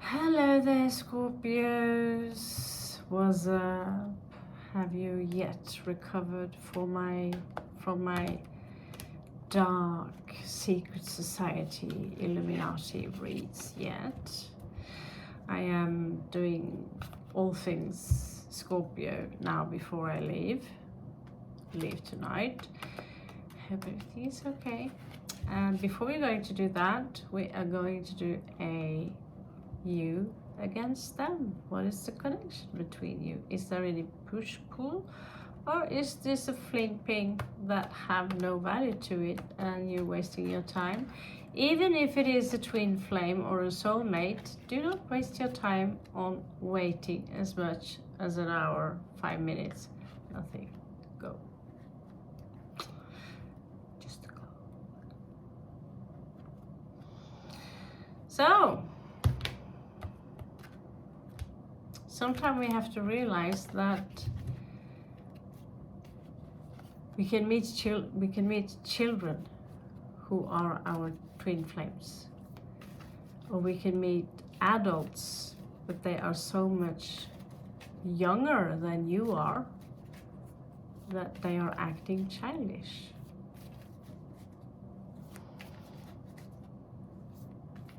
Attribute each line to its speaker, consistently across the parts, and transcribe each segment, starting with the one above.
Speaker 1: Hello there, Scorpios. What's up? Have you yet recovered from my dark secret society Illuminati reads yet? I am doing all things Scorpio now before I leave tonight. Hope everything is okay. And before we're going to do that, we are going to do a you against them. What is the connection between you? Is there any push-pull, or is this a fling ping that have no value to it and you're wasting your time? Even if it is a twin flame or a soulmate, do not waste your time on waiting as much as an hour, 5 minutes. Nothing. Go. Just go. So sometimes we have to realize that we can meet children who are our twin flames, or we can meet adults, but they are so much younger than you are that they are acting childish.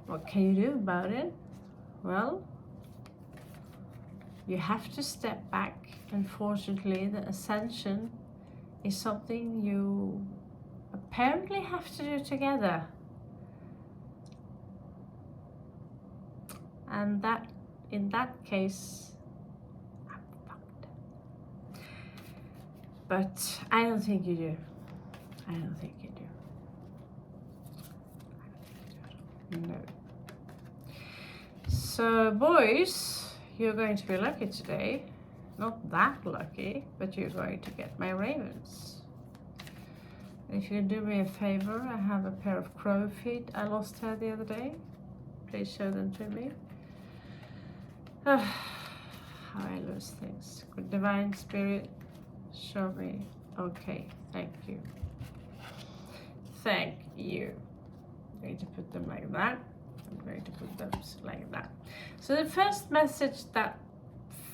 Speaker 1: What can you do about it? Well, you have to step back. Unfortunately, the ascension is something you apparently have to do together. And that, in that case, I'm fucked. But I don't think you do. I don't think you do. No. So, boys, you're going to be lucky today. Not that lucky, but you're going to get my ravens. If you do me a favor, I have a pair of crow feet I lost here the other day. Please show them to me. How I lose things. Good divine spirit, show me. Okay, thank you. Thank you. I'm going to put them like that. I'm going to put them like that. So the first message that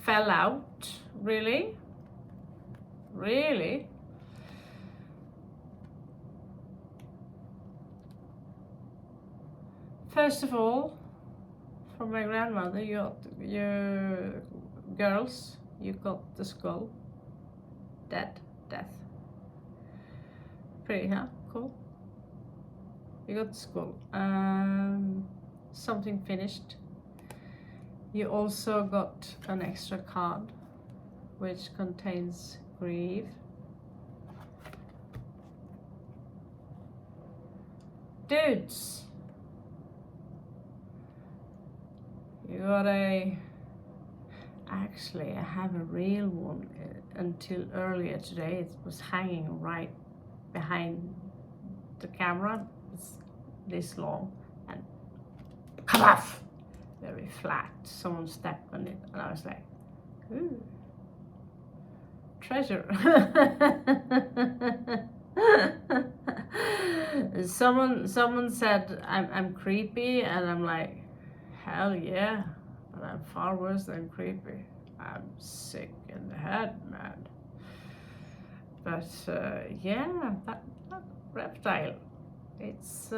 Speaker 1: fell out, really, first of all, from my grandmother, your girls, you got the skull, death. Pretty, huh? Cool. You got the skull. Something finished. You also got an extra card which contains grief. Dudes, you got actually I have a real one. Until earlier today it was hanging right behind the camera. It's this long and come off. Very flat. Someone stepped on it and I was like, ooh, treasure. Someone said I'm creepy, and I'm like, hell yeah, but I'm far worse than creepy. I'm sick in the head, man. But yeah, that reptile, it's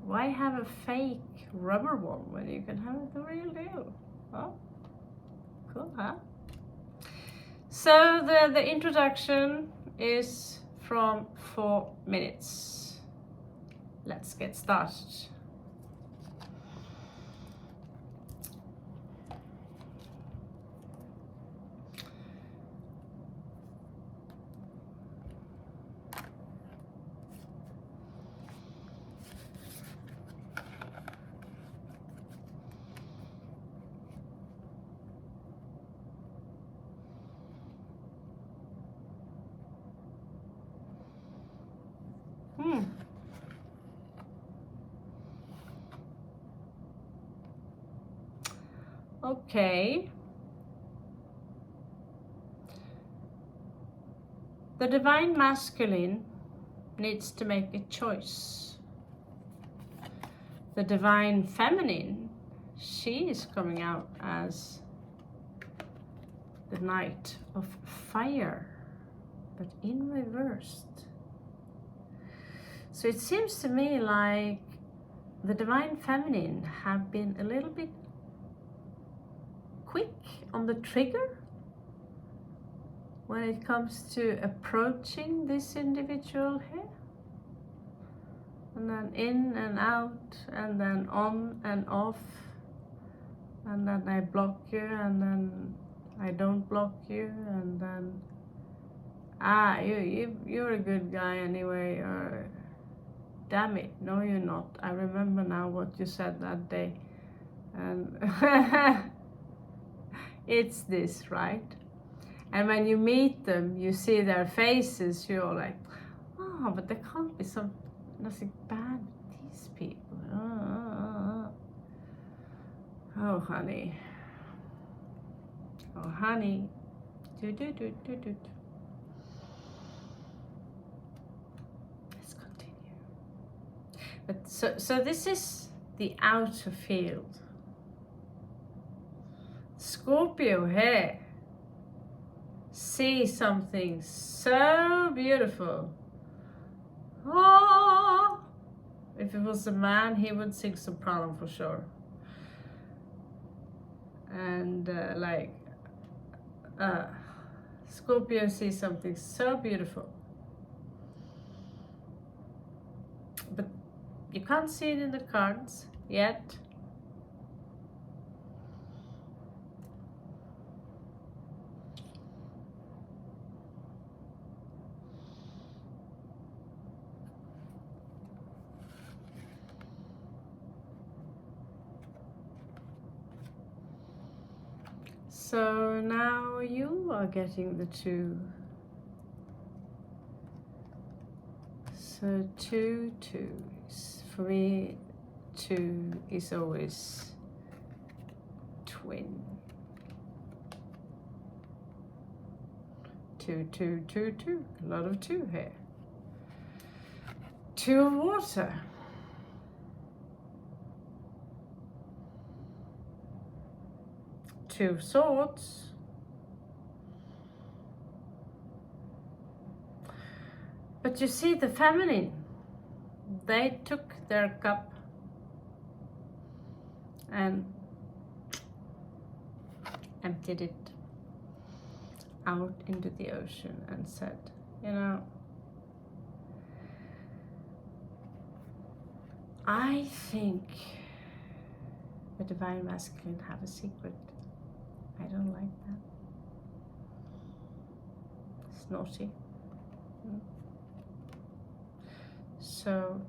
Speaker 1: why have a fake rubber one when you can have the real deal? Oh, cool, huh? So the introduction is from 4 minutes. Let's get started. Okay. The divine masculine needs to make a choice. The divine feminine she is coming out as the Knight of Fire, but in reversed. So it seems to me like the Divine Feminine have been a little bit quick on the trigger when it comes to approaching this individual here. And then in and out, and then on and off, and then I block you, and then I don't block you, and then you're a good guy anyway, or damn it, no you're not. I remember now what you said that day, and it's this, right? And when you meet them, you see their faces, you're like, oh, but there can't be nothing bad with these people. Oh, honey. Oh, honey. Do. Let's continue. But so this is the outer field. Scorpio here. See something so beautiful. Oh, if it was a man, he would sing soprano for sure. And Scorpio sees something so beautiful, but you can't see it in the cards yet. So now you are getting the 2. So 2, 2. For me, 2 is always twin. 2, 2, 2, 2. A lot of 2 here. 2 of water. Two of Swords. But you see, the feminine, they took their cup and emptied it out into the ocean and said, you know, I think the Divine Masculine have a secret. I don't like that. It's naughty. So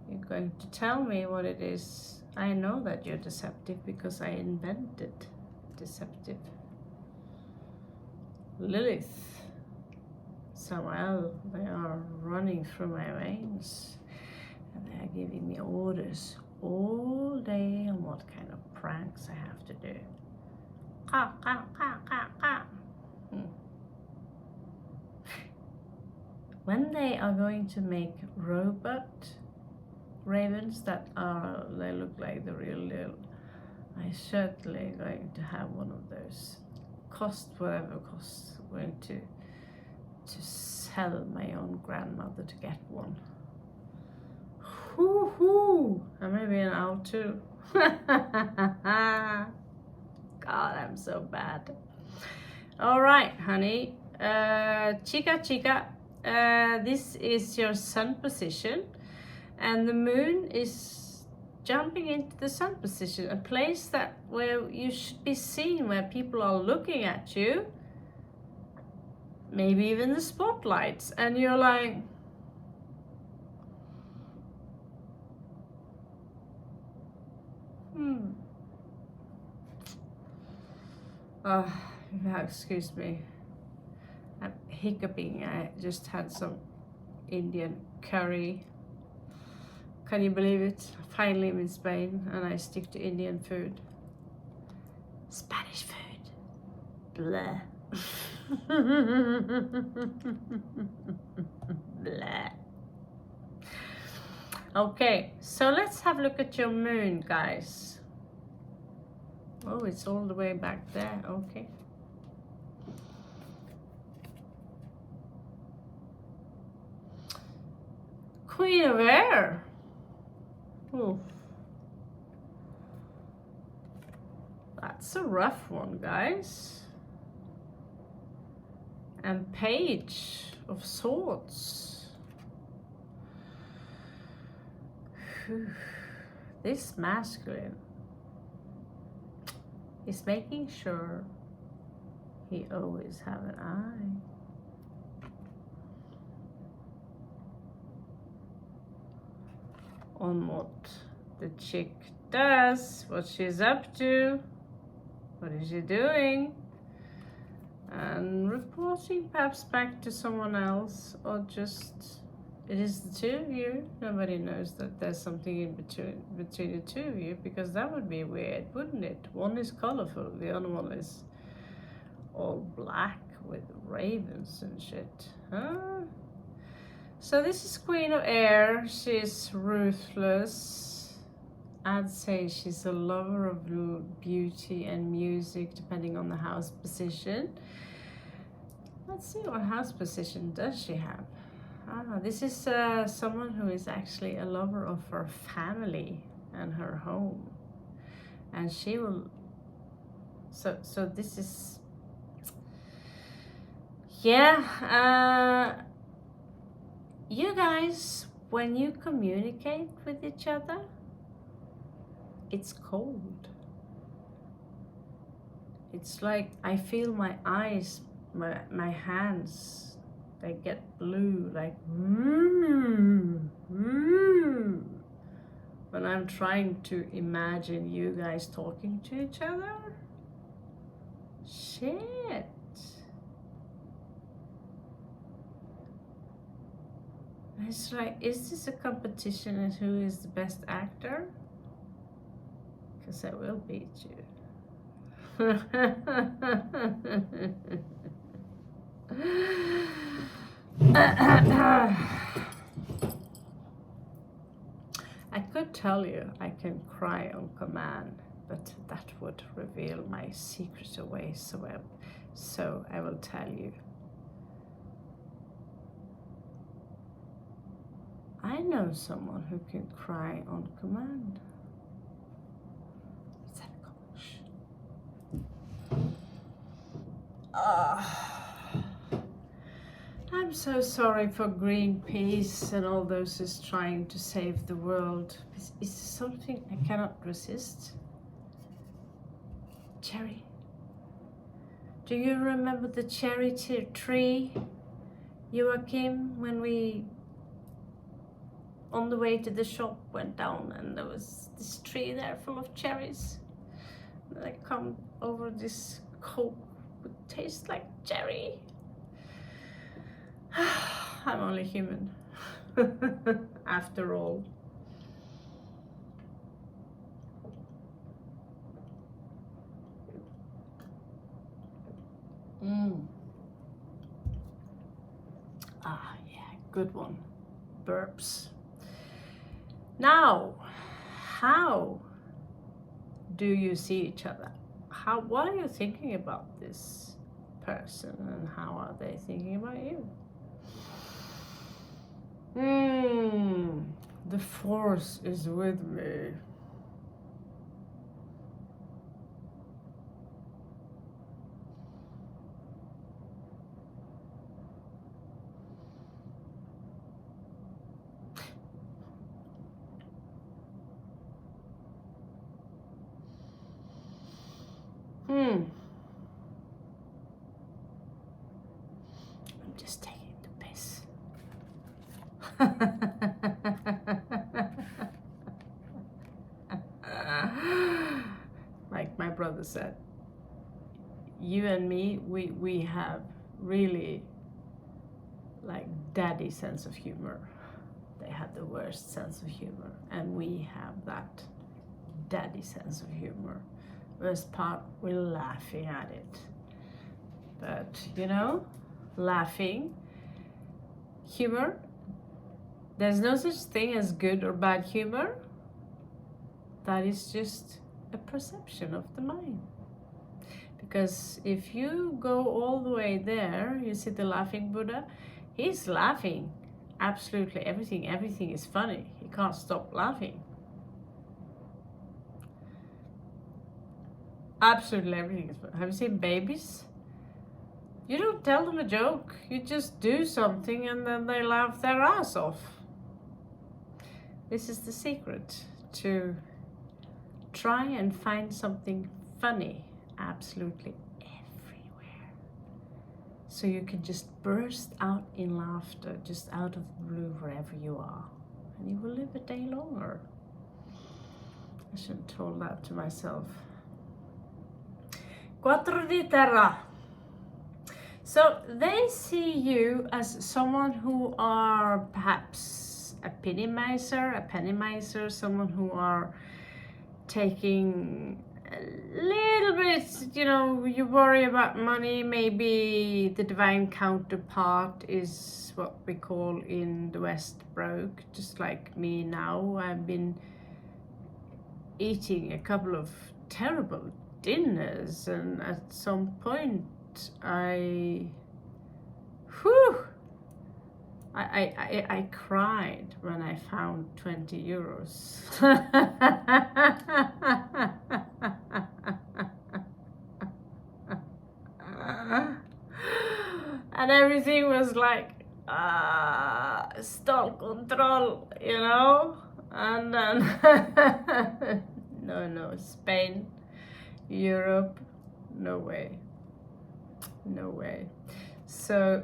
Speaker 1: you're going to tell me what it is. I know that you're deceptive because I invented deceptive. Lilith, Samael, they are running through my veins and they are giving me orders all day on what kind of pranks I have to do. When they are going to make robot ravens that are, they look like the real deal, I certainly going to have one of those. Cost whatever costs, I'm going to sell my own grandmother to get one. Hoo-hoo! And maybe an owl too. God, I'm so bad. All right, honey. Chica. This is your sun position. And the moon is jumping into the sun position. A place that where you should be seen, where people are looking at you. Maybe even the spotlights. And you're like... excuse me. I'm hiccuping. I just had some Indian curry. Can you believe it? Finally I'm in Spain and I stick to Indian food. Spanish food. Blah. Blah. Okay, so let's have a look at your moon, guys. Oh, it's all the way back there. Okay. Queen of Air. Ooh. That's a rough one, guys. And Page of Swords. Whew. This masculine is making sure he always have an eye on what the chick does, what she's up to, what is she doing, and reporting perhaps back to someone else, or just it is the two of you. Nobody knows that there's something in between the two of you, because that would be weird, wouldn't it? One is colorful, the other one is all black with ravens and shit. Huh? So this is Queen of Air. She's ruthless. I'd say she's a lover of beauty and music, depending on the house position. Let's see, what house position does she have? This is someone who is actually a lover of her family and her home. And she will... So this is... Yeah, you guys, when you communicate with each other, it's cold. It's like I feel my eyes, my hands, they get blue, like when I'm trying to imagine you guys talking to each other. Shit. It's like, is this a competition as who is the best actor? Because I will beat you. I could tell you I can cry on command, but that would reveal my secret away, so I will tell you. I know someone who can cry on command. Let's have a coach. I'm so sorry for Greenpeace and all those who's trying to save the world. It's something I cannot resist. Cherry. Do you remember the cherry tree, Joachim, when we on the way to the shop went down and there was this tree there full of cherries? And I come over this coke would taste like cherry. I'm only human after all. Yeah, good one. Burps. Now, how do you see each other? What are you thinking about this person, and how are they thinking about you? The force is with me. I'm just taking the piss. Like my brother said, you and me, we have really like daddy sense of humor. They have the worst sense of humor, and we have that daddy sense of humor. Worst part, we're laughing at it. But you know, laughing, humor There's no such thing as good or bad humor. That is just a perception of the mind. Because if you go all the way there, you see the laughing Buddha, he's laughing. Absolutely everything is funny. He can't stop laughing. Absolutely everything is funny. Have you seen babies? You don't tell them a joke. You just do something and then they laugh their ass off. This is the secret, to try and find something funny absolutely everywhere. So you can just burst out in laughter, just out of the blue, wherever you are. And you will live a day longer. I should have told that to myself. Quattro di terra. So they see you as someone who are perhaps a penny miser, someone who are taking a little bit, you know, you worry about money. Maybe the divine counterpart is what we call in the West broke, just like me now. I've been eating a couple of terrible dinners, and at some point I cried when I found 20 euros. And everything was like, stall control, you know? And then, no, Spain, Europe, no way. No way. So,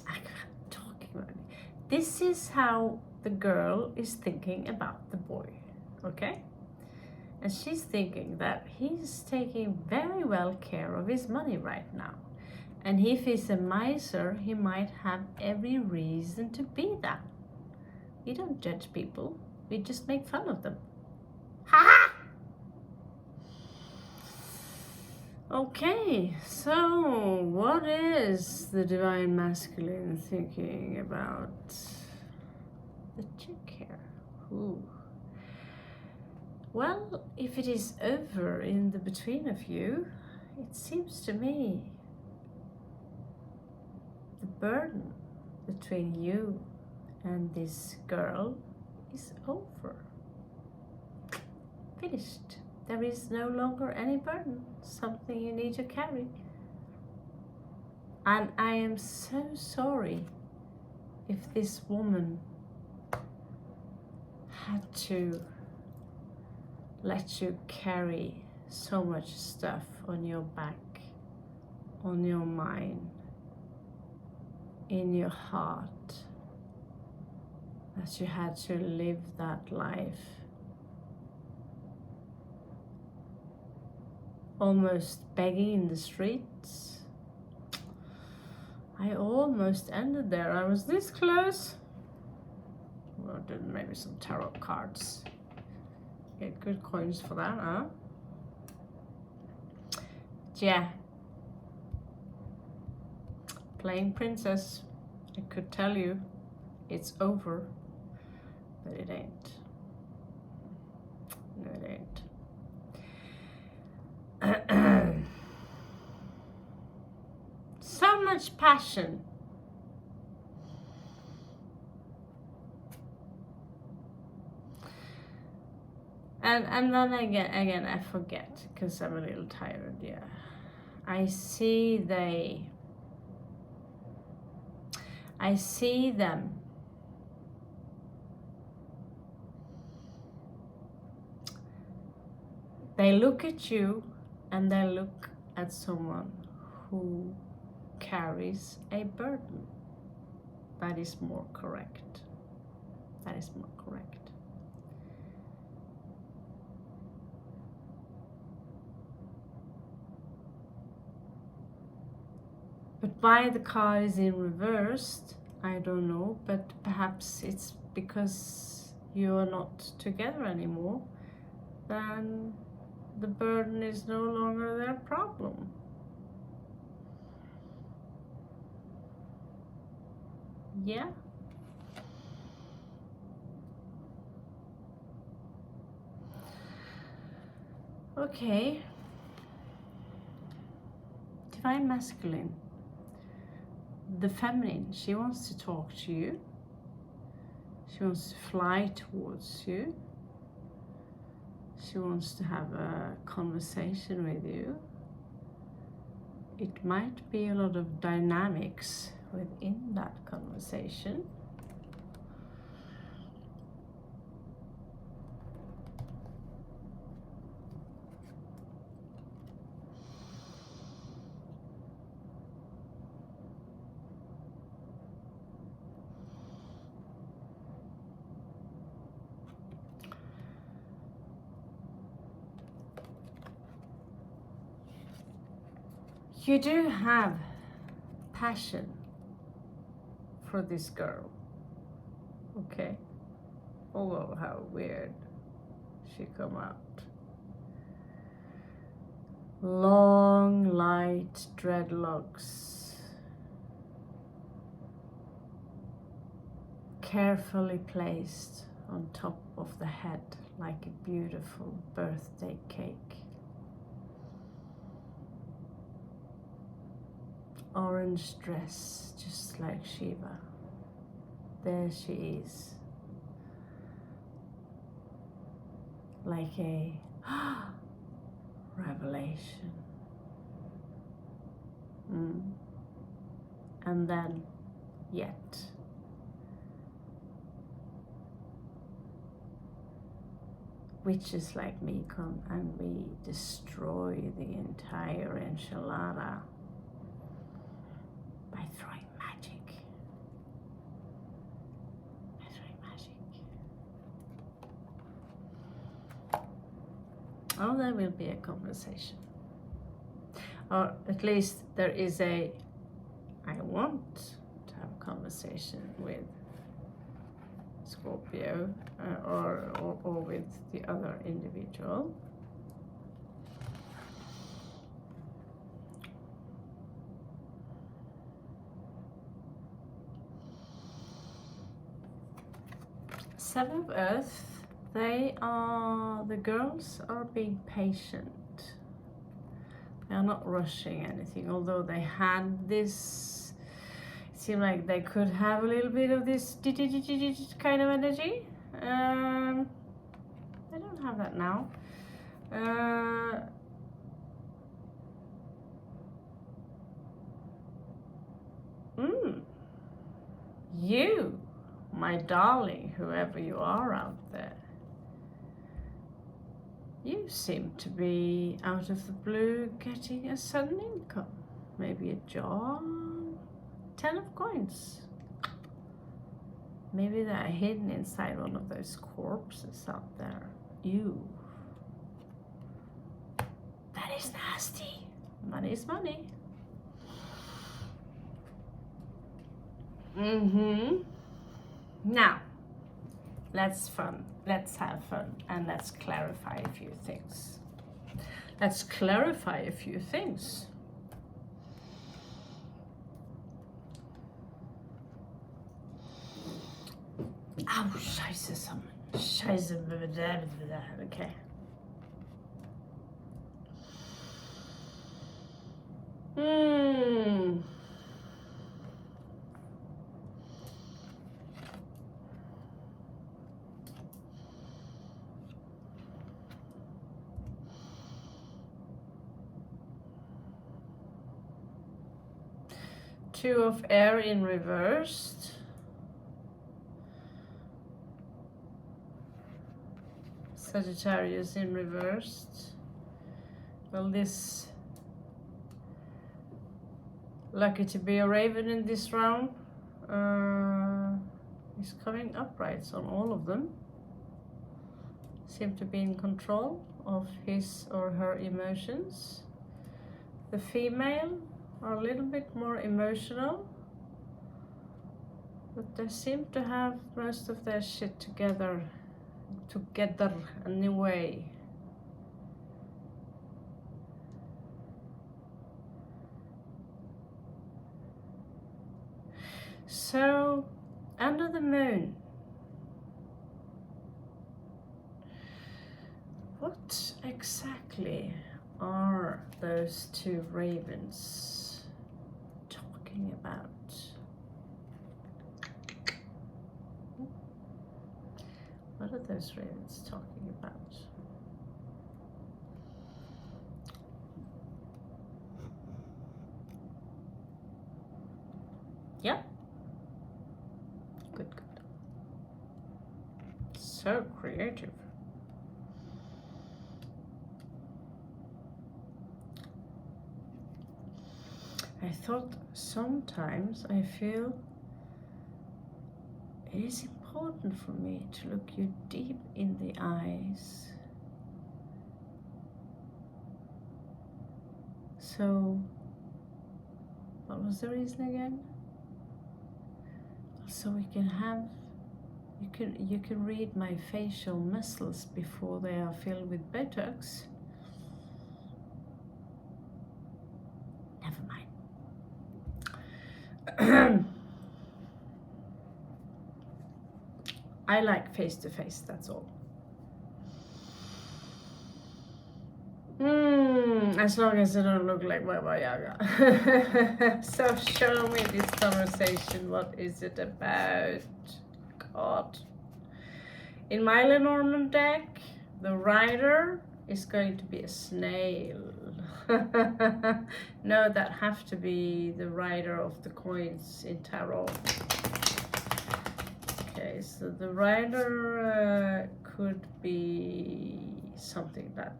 Speaker 1: I'm talking about it. This is how the girl is thinking about the boy, okay? And she's thinking that he's taking very well care of his money right now. And if he's a miser, he might have every reason to be that. We don't judge people, we just make fun of them. Ha ha! Okay, so what is the divine masculine thinking about the chick here? Ooh. Well, if it is over in the between of you, it seems to me the burden between you and this girl is over. Finished. There is no longer any burden, something you need to carry. And I am so sorry if this woman had to let you carry so much stuff on your back, on your mind, in your heart, that you had to live that life. Almost begging in the streets. I almost ended there. I was this close. Well, maybe some tarot cards. Get good coins for that, huh? Yeah. Playing princess. I could tell you it's over, but it ain't. No, it ain't. So much passion. And then again I forget because I'm a little tired. Yeah, I see them. They look at you and they look at someone who carries a burden. That is more correct. That is more correct. But why the card is in reversed, I don't know, but perhaps it's because you're not together anymore, then the burden is no longer their problem. Yeah. Okay. Divine Masculine. The feminine, she wants to talk to you. She wants to fly towards you. She wants to have a conversation with you. It might be a lot of dynamics within that conversation. You do have passion for this girl, okay? Although how weird she come out. Long, light dreadlocks, carefully placed on top of the head like a beautiful birthday cake. Orange dress, just like Shiva. There she is. Like a revelation. And then, yet. Witches like me come and we destroy the entire enchilada by throwing magic. Oh, there will be a conversation. Or at least there is a, I want to have a conversation with Scorpio or with the other individual. Seven of Earth, the girls are being patient. They are not rushing anything, although they had this, it seemed like they could have a little bit of this kind of energy. They don't have that now. You, my darling, whoever you are out there, you seem to be out of the blue getting a sudden income. Maybe a job. 10 of coins. Maybe they're hidden inside one of those corpses out there. Ew. That is nasty. Money is money. Now, let's have fun, and let's clarify a few things. Oh, scheiße, okay. Two of air in reversed. Sagittarius in reversed. Well, this lucky to be a raven in this round is coming uprights on all of them. Seem to be in control of his or her emotions. The female are a little bit more emotional, but they seem to have most of their shit together anyway. So, under the moon, What exactly are those two ravens talking about? What are those ravens talking about? Yeah. Good, good. So creative. I thought sometimes I feel it is important for me to look you deep in the eyes. So, what was the reason again? So we can have, you can read my facial muscles before they are filled with Botox. Never mind. I like face to face, that's all. As long as I don't look like Baba Yaga. So show me this conversation. What is it about? God. In my Lenormand deck, the rider is going to be a snail. No, that have to be the rider of the coins in tarot. Okay, so the rider could be something that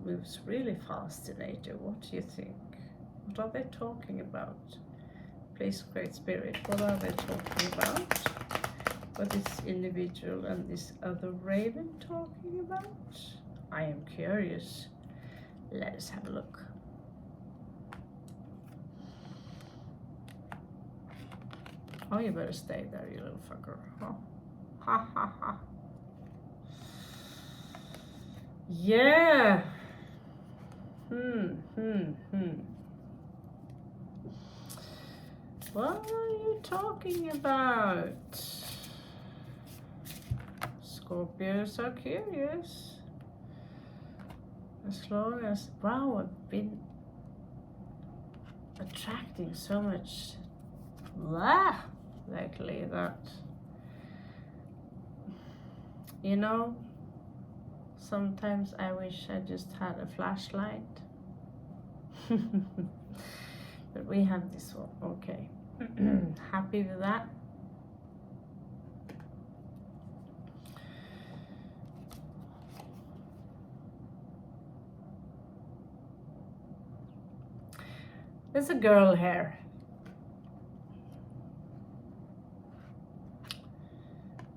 Speaker 1: moves really fast in nature. What do you think? What are they talking about? Please, Great Spirit, what are they talking about? What is individual and this other raven talking about? I am curious. Let us have a look. Oh, you better stay there, you little fucker. Huh? Ha ha ha. Yeah. What are you talking about? Scorpios are curious. As long as, wow, I've been attracting so much lately that, you know, sometimes I wish I just had a flashlight. But we have this one, okay. Happy with that. There's a girl here.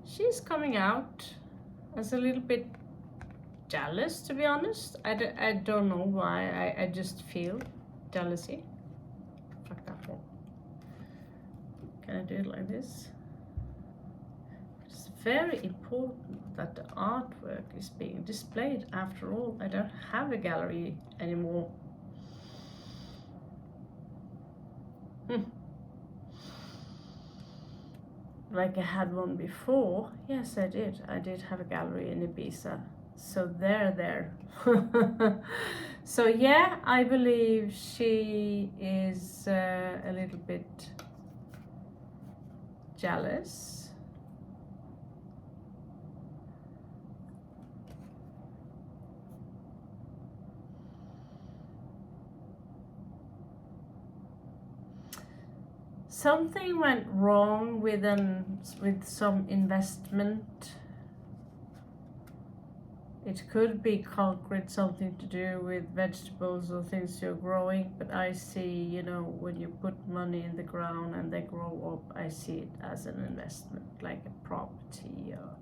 Speaker 1: She's coming out as a little bit jealous, to be honest. I don't know why. I just feel jealousy. Fuck that one. Can I do it like this? It's very important that the artwork is being displayed. After all, I don't have a gallery anymore. Like I had one before. Yes, I did. I did have a gallery in Ibiza. So there. So yeah, I believe she is a little bit jealous. Something went wrong with some investment. It could be concrete, something to do with vegetables or things you're growing, but I see, you know, when you put money in the ground and they grow up, I see it as an investment, like a property or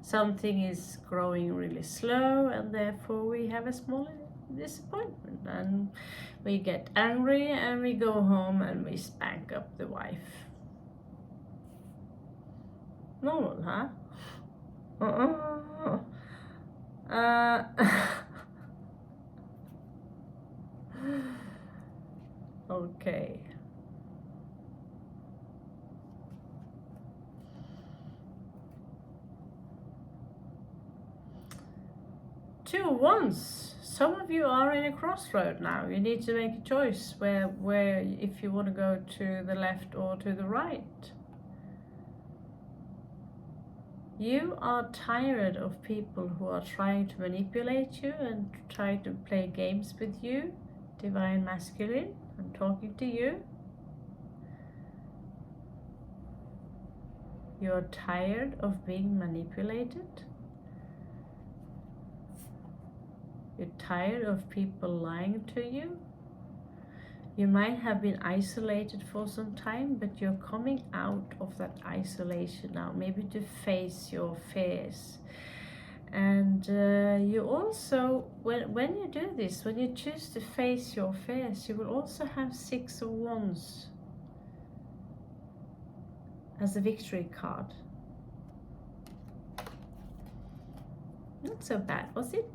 Speaker 1: something is growing really slow, and therefore we have a small disappointment and we get angry and we go home and we spank up the wife. Normal, huh? Okay. Two of Wands. Some of you are in a crossroad now. You need to make a choice where if you want to go to the left or to the right. You are tired of people who are trying to manipulate you and try to play games with you. Divine Masculine, I'm talking to you. You're tired of being manipulated. You're tired of people lying to you. You might have been isolated for some time, but you're coming out of that isolation now, maybe to face your fears. And you also, when you do this, when you choose to face your fears, you will also have Six of Wands as a victory card. Not so bad, was it?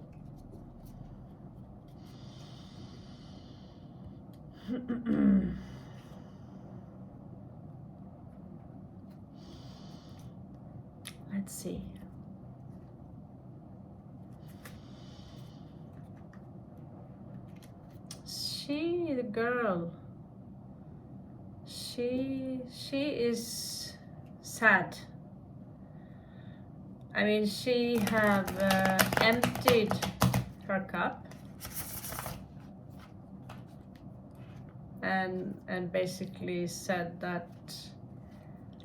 Speaker 1: Let's see. The girl, she is sad. I mean, she have emptied her cup and basically said that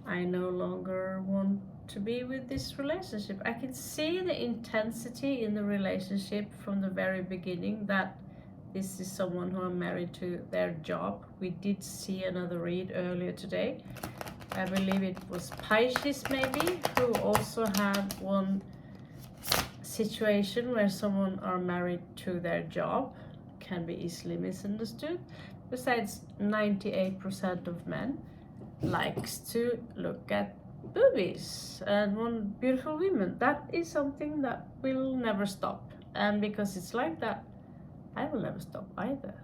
Speaker 1: I no longer want to be with this relationship. I can see the intensity in the relationship from the very beginning, that this is someone who are married to their job. We did see another read earlier today. I believe it was Pisces maybe, who also had one situation where someone are married to their job. Can be easily misunderstood. Besides, 98% of men likes to look at boobies and one beautiful woman. That is something that will never stop. And because it's like that, I will never stop either.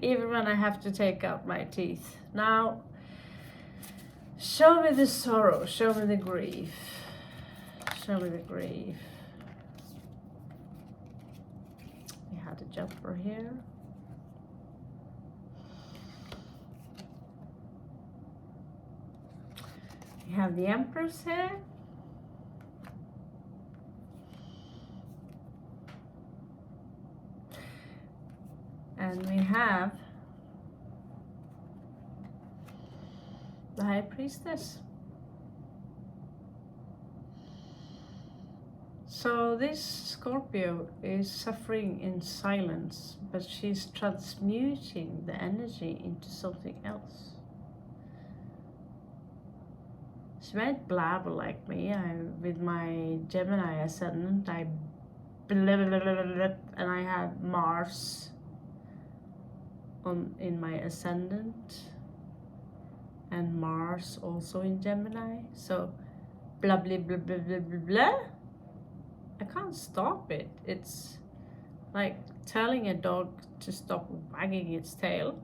Speaker 1: Even when I have to take out my teeth. Now, show me the sorrow, show me the grief. Show me the grief. We had a jumper here. We have the Empress here. And we have the High Priestess. So this Scorpio is suffering in silence, but she's transmuting the energy into something else. She might blabber like me. With my Gemini ascendant, I blah, blah, blah, blah, blah, and I have Mars in my ascendant and Mars also in Gemini, so blah blah blah blah blah blah blah. I can't stop it. It's like telling a dog to stop wagging its tail.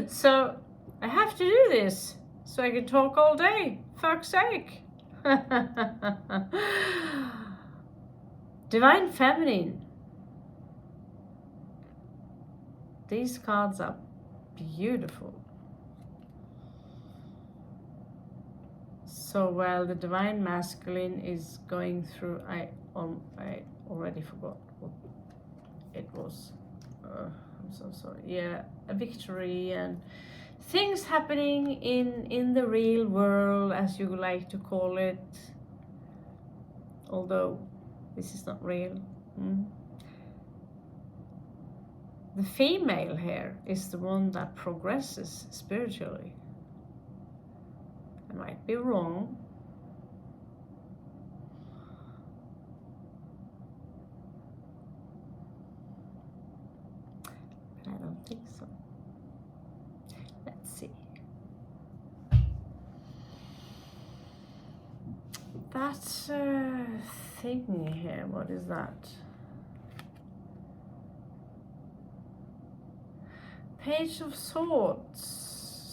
Speaker 1: So I have to do this so I can talk all day. Fuck's sake. Divine Feminine. These cards are beautiful. So while the Divine Masculine is going through, I already forgot what it was. I'm so sorry. Yeah, a victory and things happening in the real world, as you like to call it. Although this is not real. The female here is the one that progresses spiritually. I might be wrong. But I don't think so. Let's see. That's a thing here. What is that? Page of Swords.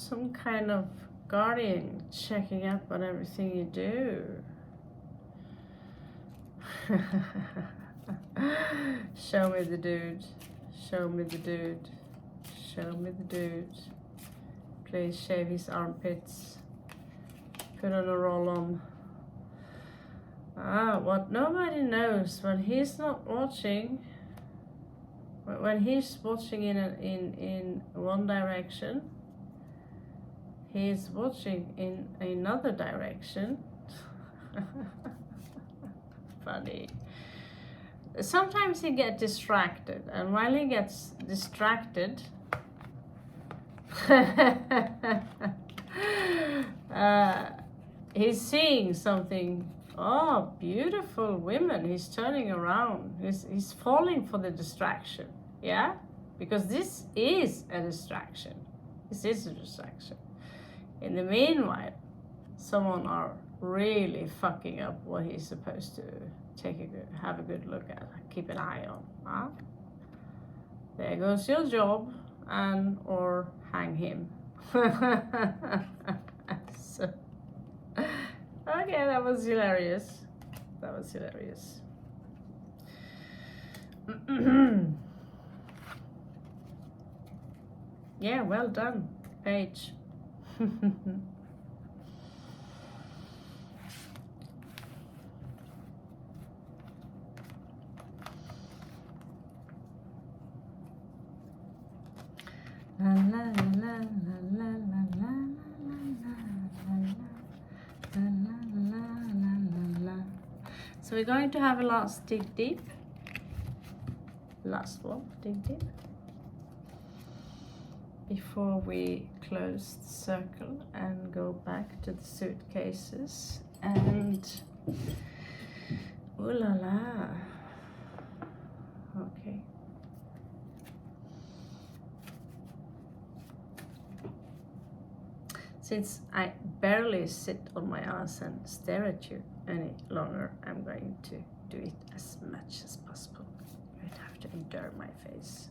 Speaker 1: Some kind of Guardian, checking up on everything you do. Show me the dude. Show me the dude. Show me the dude. Please shave his armpits. Put on a roll-on. What nobody knows, when he's not watching, when he's watching in one direction, he's watching in another direction. Funny. Sometimes he gets distracted, and while he gets distracted, he's seeing something. Oh, beautiful women. He's turning around. He's falling for the distraction. Yeah? Because this is a distraction. This is a distraction. In the meanwhile, someone are really fucking up what he's supposed to have a good look at, keep an eye on. Huh? There goes your job, and or hang him. So, okay, that was hilarious. That was hilarious. Yeah, well done, Paige. La la la la la la la la. So we're going to have a last dig deep. Last one, dig deep. Before we close the circle and go back to the suitcases and ooh la la. Okay. Since I barely sit on my ass and stare at you any longer, I'm going to do it as much as possible. You don't have to endure my face.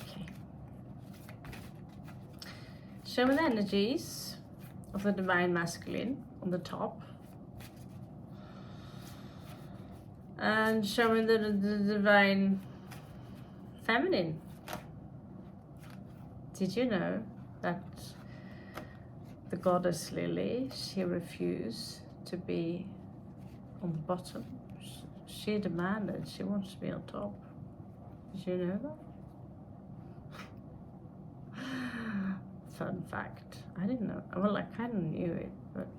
Speaker 1: Okay. Show me the energies of the divine masculine on the top. And show me the divine feminine. Did you know that the goddess Lily, she refused to be on the bottom? She demanded, she wants to be on top. Did you know that? Fun fact. I didn't know. Well, I kind of knew it, but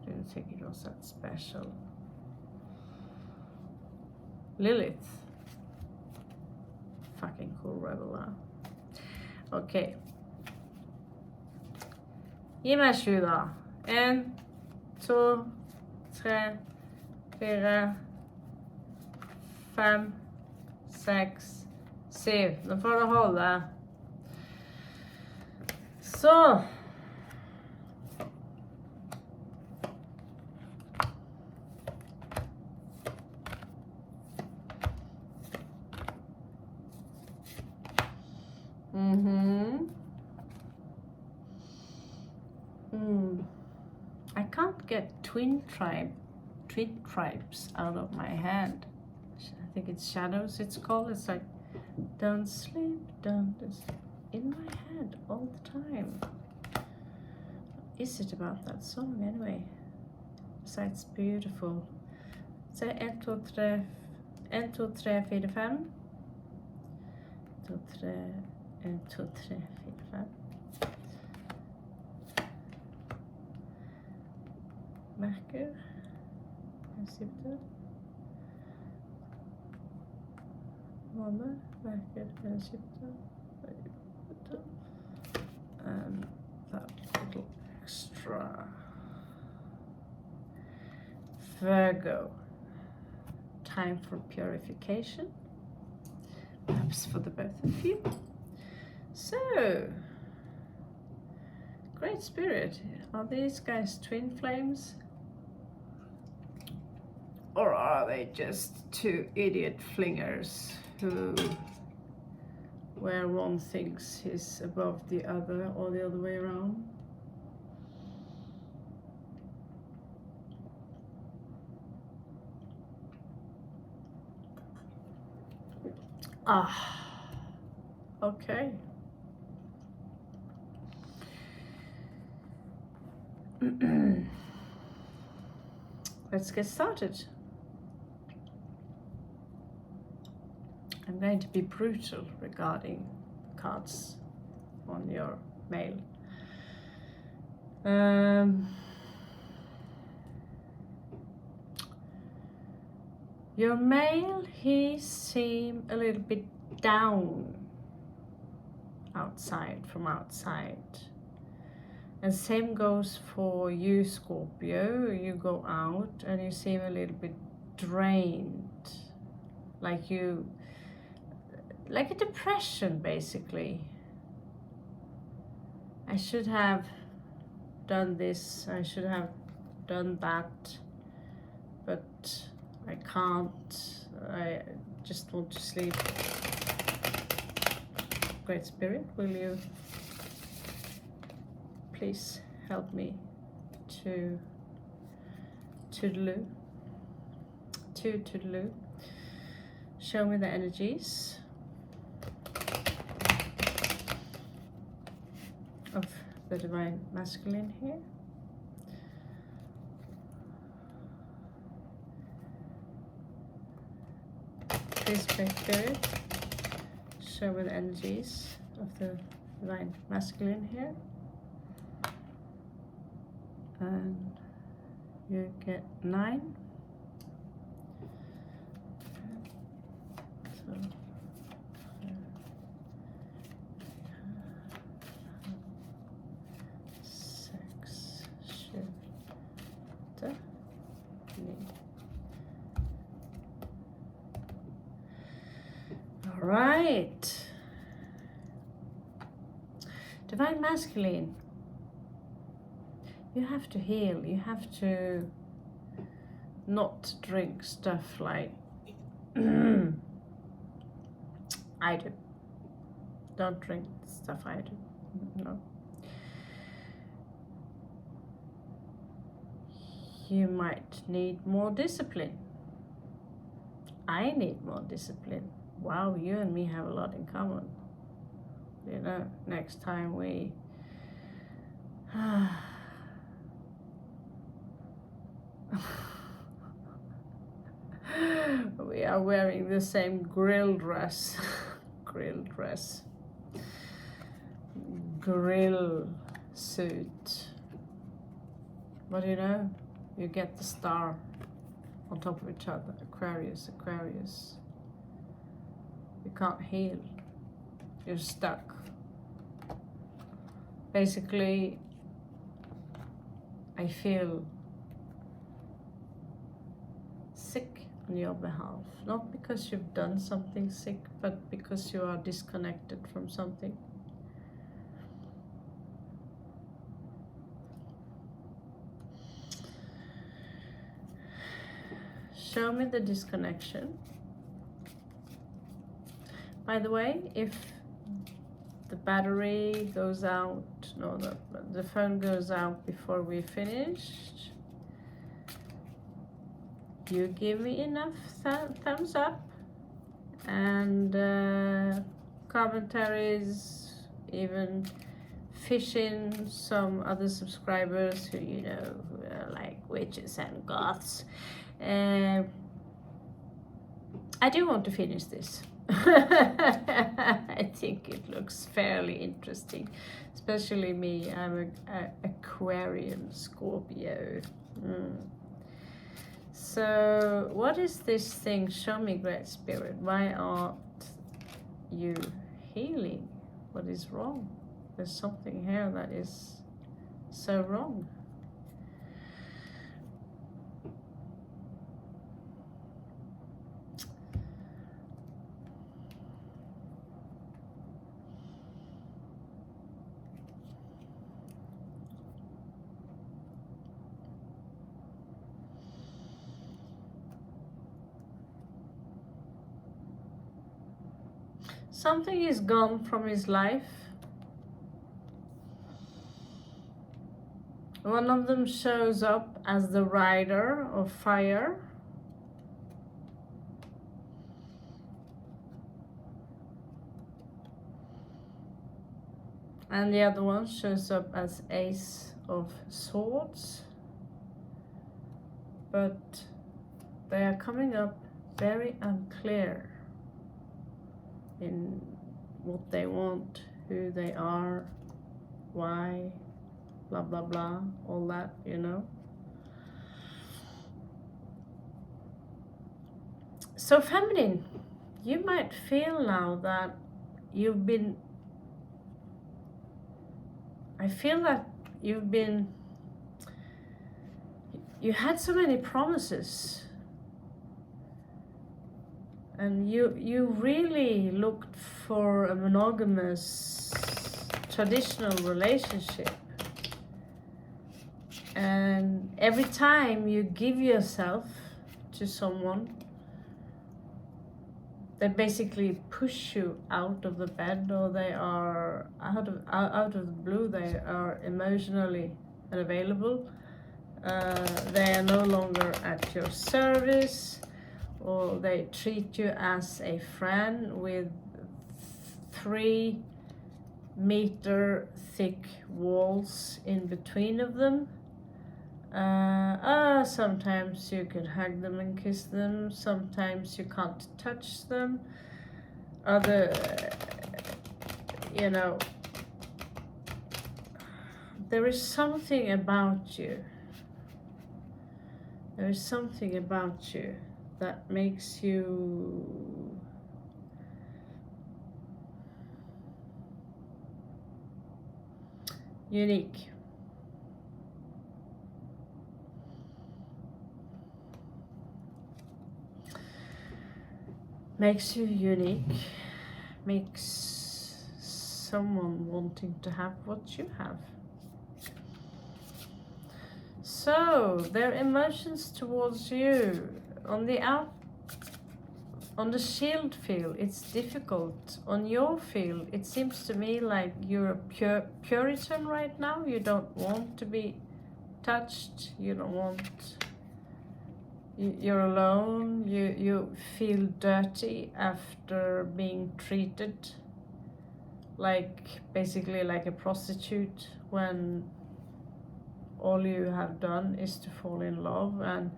Speaker 1: didn't think it was that special. Lilith. Fucking cool rebel, huh? Okay. Gi meg 7 da. 1, 2, 3, 4, 5, 6, 7. Nå får du holde. Så. I can't get twin tribes out of my head. I think it's shadows it's called. It's like, don't sleep, don't. It's in my head all the time. What is it about that song anyway? Besides beautiful. So 1, 2, 3, 1, 2, 3, 4, 5. 2, 3, 1, 2, 3, 4, 5. Merkur, Jupiter, Måne, Merkur, Jupiter, and that little extra. Virgo, time for purification, perhaps for the both of you. So, Great Spirit, are these guys twin flames? Or are they just two idiot flingers who, where one thinks he's above the other or the other way around? Ah, okay. Let's get started. I'm going to be brutal regarding cards on your mail. Your male, he seemed a little bit down from outside. And same goes for you, Scorpio. You go out and you seem a little bit drained. Like a depression, basically. I should have done this, I should have done that, but I can't. I just want to sleep. Great Spirit, will you please help me to toodaloo, show me the energies of the Divine Masculine here. Please, Great Spirit, show me the energies of the Divine Masculine here. And you get 9. So, 6, 7, 9. All right. Divine Masculine. You have to heal. You have to not drink stuff like I do. Don't drink stuff I do. No. You might need more discipline. I need more discipline. Wow, you and me have a lot in common. You know, next time we we are wearing the same grill dress. Grill suit. But you know, you get the star on top of each other. Aquarius. You can't heal. You're stuck. Basically, I feel sick on your behalf. Not because you've done something sick, but because you are disconnected from something. Show me the disconnection. By the way, if the battery goes out, no, the phone goes out before we finished, you give me enough thumbs up and commentaries, even fish in some other subscribers who, you know, who are like witches and goths. I do want to finish this. I think it looks fairly interesting, especially me. I'm an Aquarian Scorpio. So what is this thing? Show me, Great Spirit. Why aren't you healing? What is wrong? There's something here that is so wrong. Something is gone from his life. One of them shows up as the rider of fire. And the other one shows up as Ace of Swords. But they are coming up very unclear in what they want, who they are, why, blah blah blah, all that, you know. So feminine, you might feel now that you've been, I feel that you had so many promises, and you really looked for a monogamous traditional relationship, and every time you give yourself to someone, they basically push you out of the bed, or they are out of the blue, they are emotionally unavailable. They are no longer at your service, or they treat you as a friend with 3-meter thick walls in between of them. Sometimes you can hug them and kiss them, sometimes you can't touch them. You know, there is something about you. There is something about you that makes you unique. Makes you unique, makes someone wanting to have what you have. So their emotions towards you on the shield field, it's difficult. On your field, it seems to me like you're a Puritan right now. You don't want to be touched. You don't want. You're alone. You feel dirty after being treated basically like a prostitute, when all you have done is to fall in love, and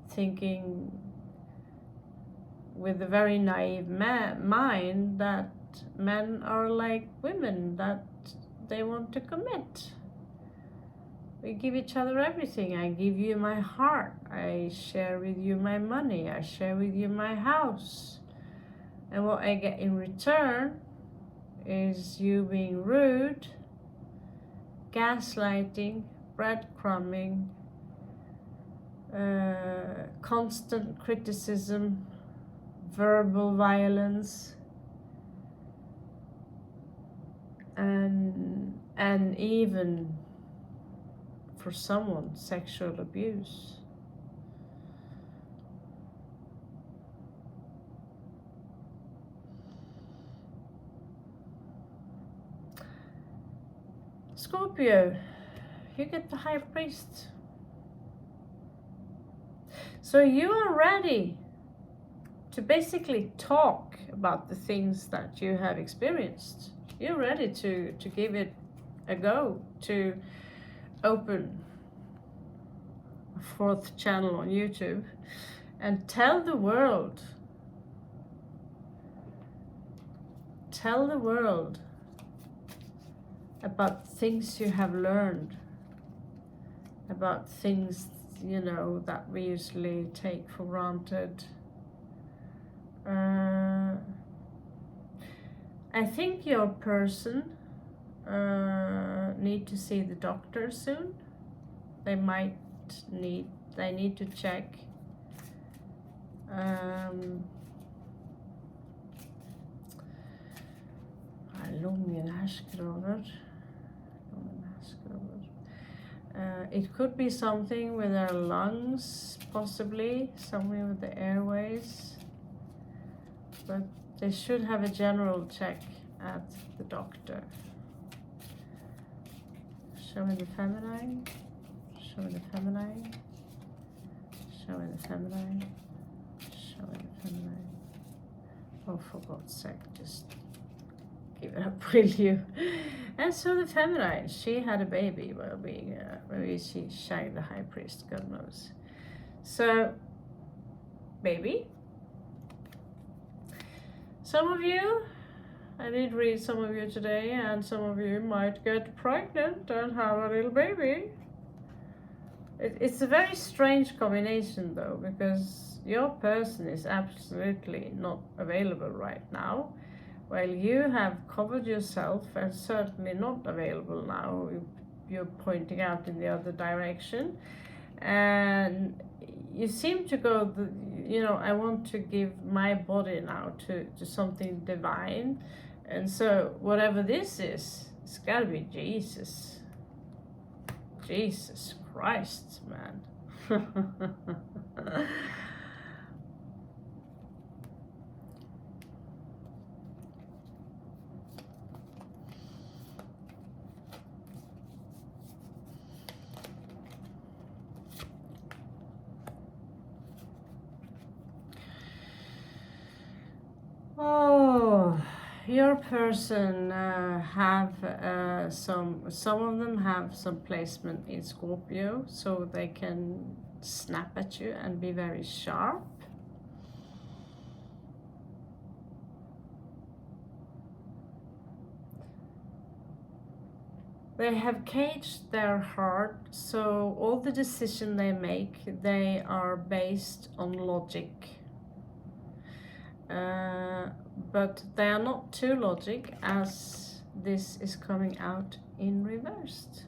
Speaker 1: thinking with a very naive mind that men are like women, that they want to commit. We give each other everything. I give you my heart. I share with you my money. I share with you my house. And what I get in return is you being rude, gaslighting, breadcrumbing, constant criticism, verbal violence, and even for someone, sexual abuse. Scorpio, you get the High Priest. So you are ready to basically talk about the things that you have experienced. You're ready to give it a go, to open a 4th channel on YouTube and tell the world about things you have learned, about things, you know, that we usually take for granted. I think your person need to see the doctor soon. They need to check it could be something with their lungs, possibly something with the airways, but they should have a general check at the doctor. Show me the feminine, show me the feminine, show me the feminine, show me the feminine. Oh, for God's sake, just give it up, will you? And so the feminine, she had a baby while being, maybe she shagged the high priest, God knows. So, baby. Some of you, I did read some of you today, and some of you might get pregnant and have a little baby. It's a very strange combination though, because your person is absolutely not available right now, while you have covered yourself and certainly not available now. You're pointing out in the other direction, and you seem to go, I want to give my body now to something divine, and so whatever this is, it's gotta be Jesus. Jesus Christ, man. Oh, your person have some of them have some placement in Scorpio, so they can snap at you and be very sharp. They have caged their heart, so all the decisions they make, they are based on logic. But they are not too logic, as this is coming out in reversed.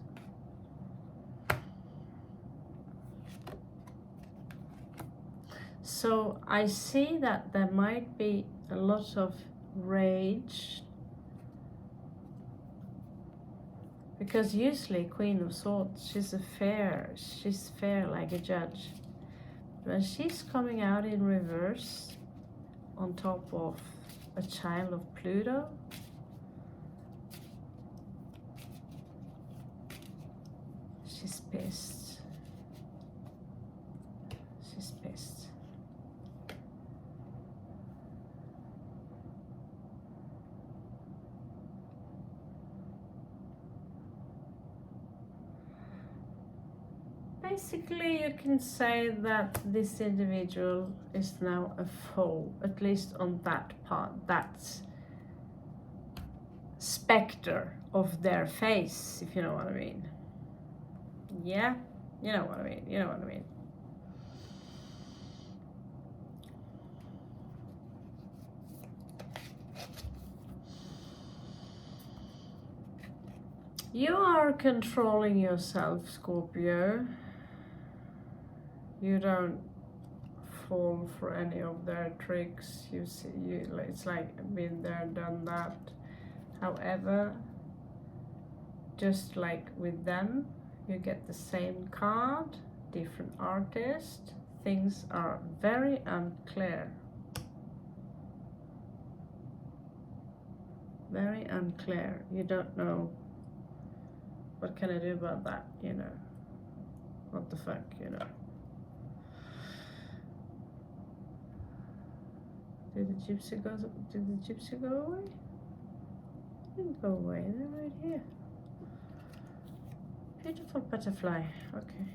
Speaker 1: So I see that there might be a lot of rage, because usually Queen of Swords, she's fair like a judge. When she's coming out in reverse, on top of a child of Pluto, she's pissed. She's pissed. Basically, you can say that this individual is now a foe, at least on that part, that specter of their face, if you know what I mean. Yeah, you know what I mean, you know what I mean. You are controlling yourself, Scorpio. You don't fall for any of their tricks. You see, it's like been there, done that. However, just like with them, you get the same card, different artist. Things are very unclear. Very unclear. You don't know, what can I do about that, you know? What the fuck, you know? Did the gypsy go away? Didn't go away, they're right here. Beautiful butterfly, okay.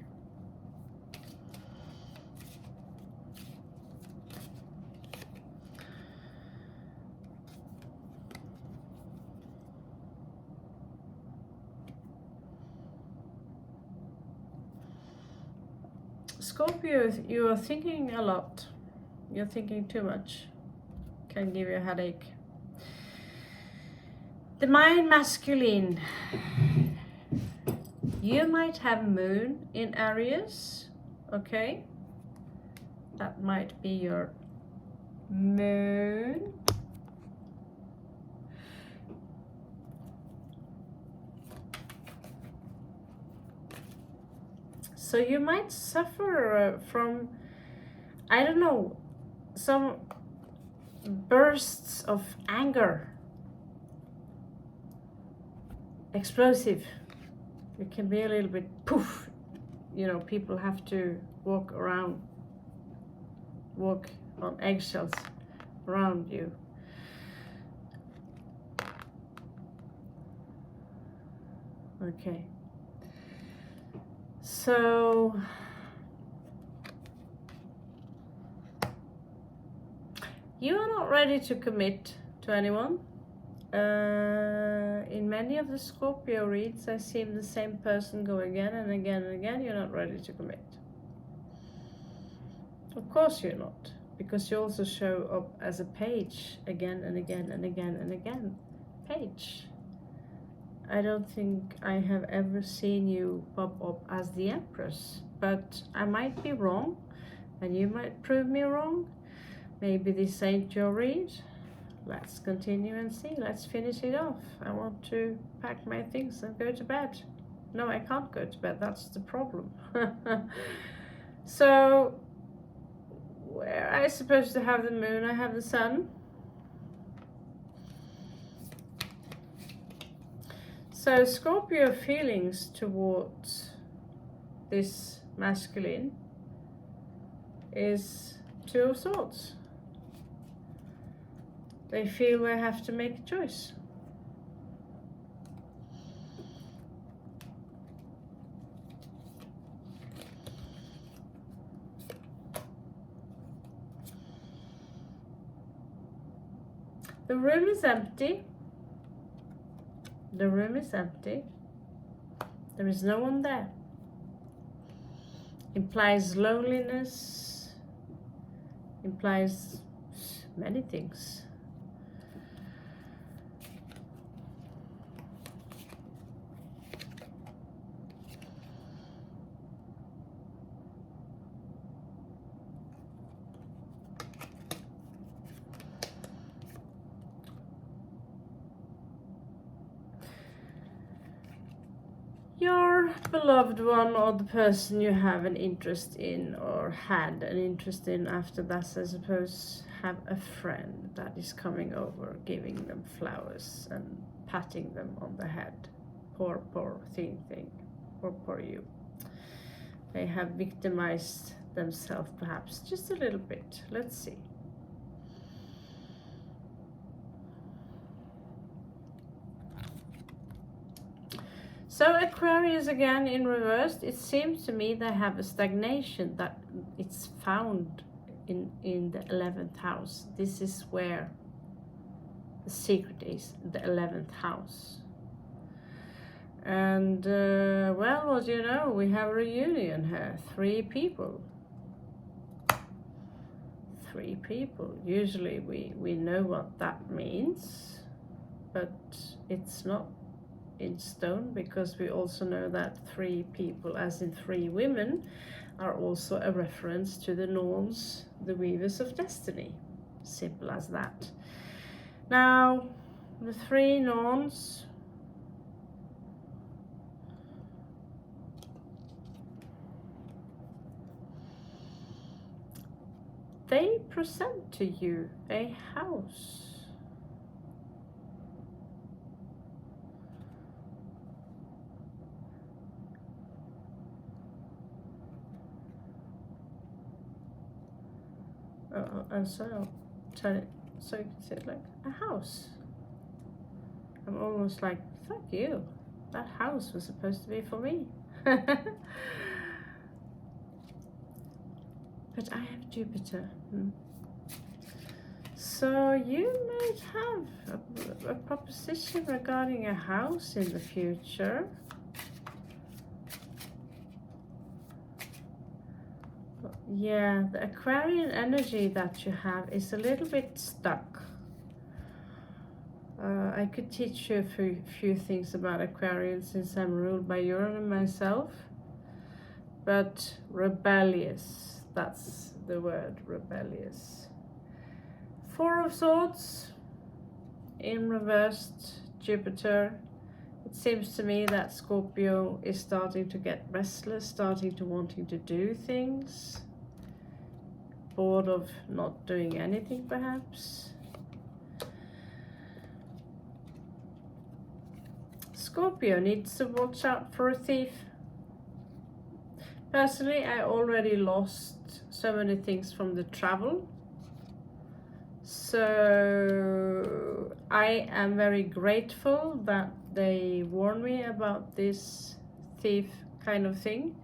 Speaker 1: Scorpio, you are thinking a lot. You're thinking too much. Can give you a headache. The mind masculine. You might have moon in Aries, okay? That might be your moon. So you might suffer from, I don't know, some bursts of anger. Explosive. It can be a little bit poof. You know, people have to walk on eggshells around you. Okay. So you are not ready to commit to anyone. In many of the Scorpio reads, I see the same person go again and again and again. You're not ready to commit. Of course you're not, because you also show up as a page again and again and again and again. Page. I don't think I have ever seen you pop up as the Empress, but I might be wrong, and you might prove me wrong. Maybe this ain't your read. Let's continue and see. Let's finish it off. I want to pack my things and go to bed. No, I can't go to bed. That's the problem. So, where am I supposed to have the moon? I have the sun. So, Scorpio feelings towards this masculine is Two of Swords. They feel they have to make a choice. The room is empty. The room is empty. There is no one there. Implies loneliness. Implies many things. Your beloved one, or the person you have an interest in or had an interest in after that, I suppose, have a friend that is coming over, giving them flowers and patting them on the head. Poor thing. Poor you. They have victimized themselves perhaps just a little bit. Let's see. So Aquarius again in reverse, it seems to me they have a stagnation that it's found in the 11th house. This is where the secret is, the 11th house. And well, what do you know, we have a reunion here, 3 people. 3 people. Usually we know what that means, but it's not in stone, because we also know that 3 people, as in 3 women, are also a reference to the Norns, the weavers of destiny. Simple as that. Now, the 3 Norns, they present to you a house. And so I'll turn it so you can see it like a house. I'm almost like, fuck you, that house was supposed to be for me. But I have Jupiter. So you might have a proposition regarding a house in the future. Yeah, the Aquarian energy that you have is a little bit stuck. I could teach you a few things about Aquarian, since I'm ruled by Uranus myself. But rebellious, that's the word, rebellious. 4 of Swords in reversed Jupiter. It seems to me that Scorpio is starting to get restless, starting to wanting to do things. Bored of not doing anything perhaps. Scorpio needs to watch out for a thief. Personally, I already lost so many things from the travel. So I am very grateful that they warn me about this thief kind of thing,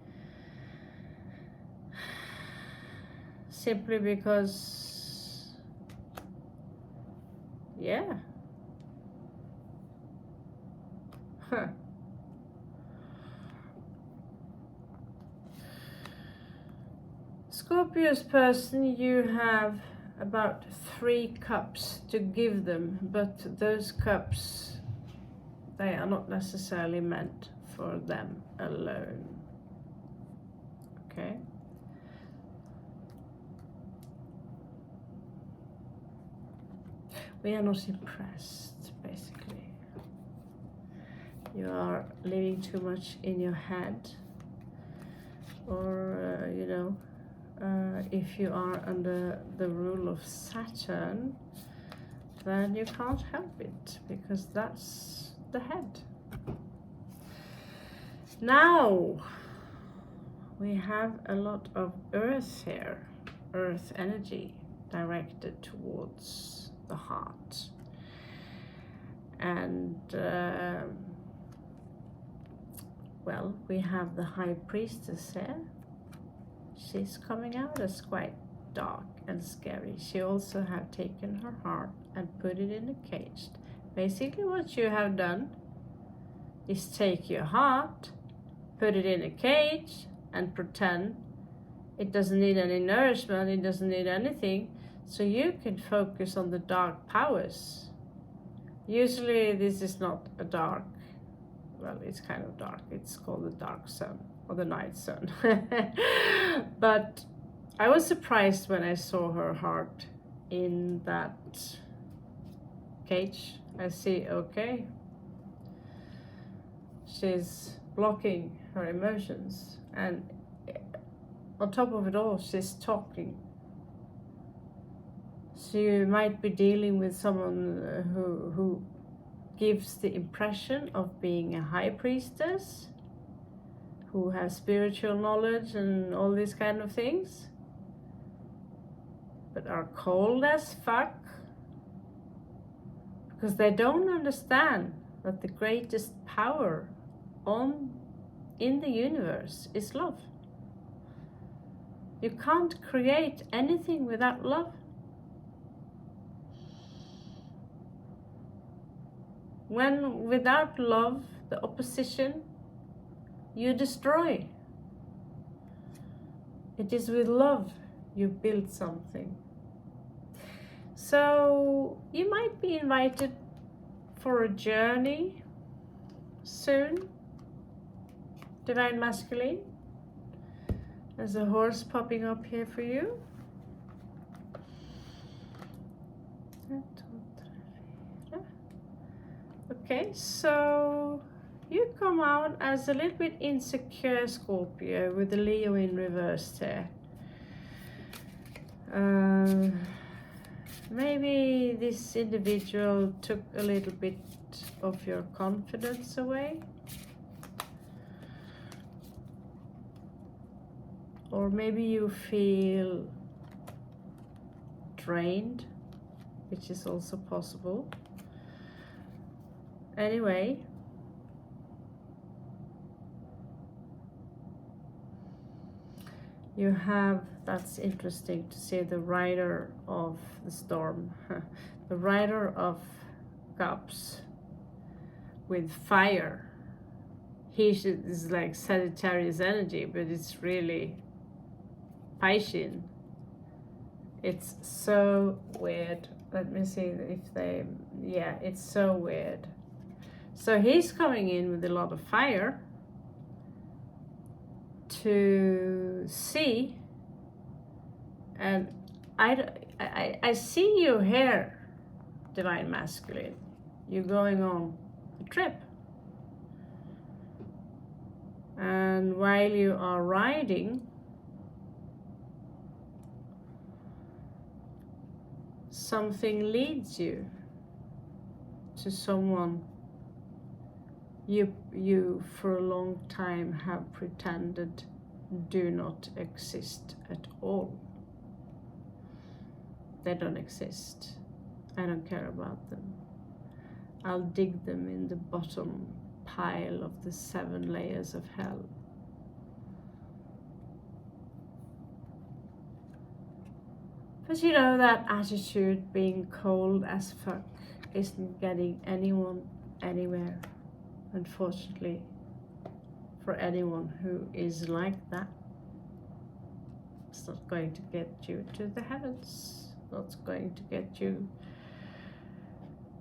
Speaker 1: simply because, yeah. Huh. Scorpio's person, you have about 3 cups to give them, but those cups, they are not necessarily meant for them alone. Okay? We are not impressed, basically. You are living too much in your head, or you know, if you are under the rule of Saturn, then you can't help it, because that's the head. Now we have a lot of earth here, earth energy directed towards the heart. And well, we have the High Priestess here. She's coming out as quite dark and scary. She also have taken her heart and put it in a cage. Basically what you have done is take your heart, put it in a cage, and pretend it doesn't need any nourishment, it doesn't need anything, so you can focus on the dark powers. Usually this is not a dark, well, it's kind of dark. It's called the dark sun or the night sun. But I was surprised when I saw her heart in that cage. I see, okay, she's blocking her emotions, and on top of it all, she's talking. So you might be dealing with someone who gives the impression of being a high priestess, who has spiritual knowledge and all these kind of things, but are cold as fuck, because they don't understand that the greatest power in the universe is love. You can't create anything without love. When without love, the opposition, you destroy. It is with love you build something. So you might be invited for a journey soon, Divine Masculine. There's a horse popping up here for you. Okay, so you come out as a little bit insecure Scorpio with the Leo in reverse there. Maybe this individual took a little bit of your confidence away. Or maybe you feel drained, which is also possible. Anyway, you have, that's interesting to see, the rider of the storm, the rider of cups with fire. He is like Sagittarius energy, but it's really Piscean. It's so weird. Let me see if they, yeah, it's so weird. So he's coming in with a lot of fire to see, and I see you here, Divine Masculine. You're going on a trip, and while you are riding, something leads you to someone you for a long time have pretended do not exist at all. They don't exist. I don't care about them. I'll dig them in the bottom pile of the 7 layers of hell. But you know, that attitude, being cold as fuck, isn't getting anyone anywhere, unfortunately. For anyone who is like that, it's not going to get you to the heavens. Not going to get you.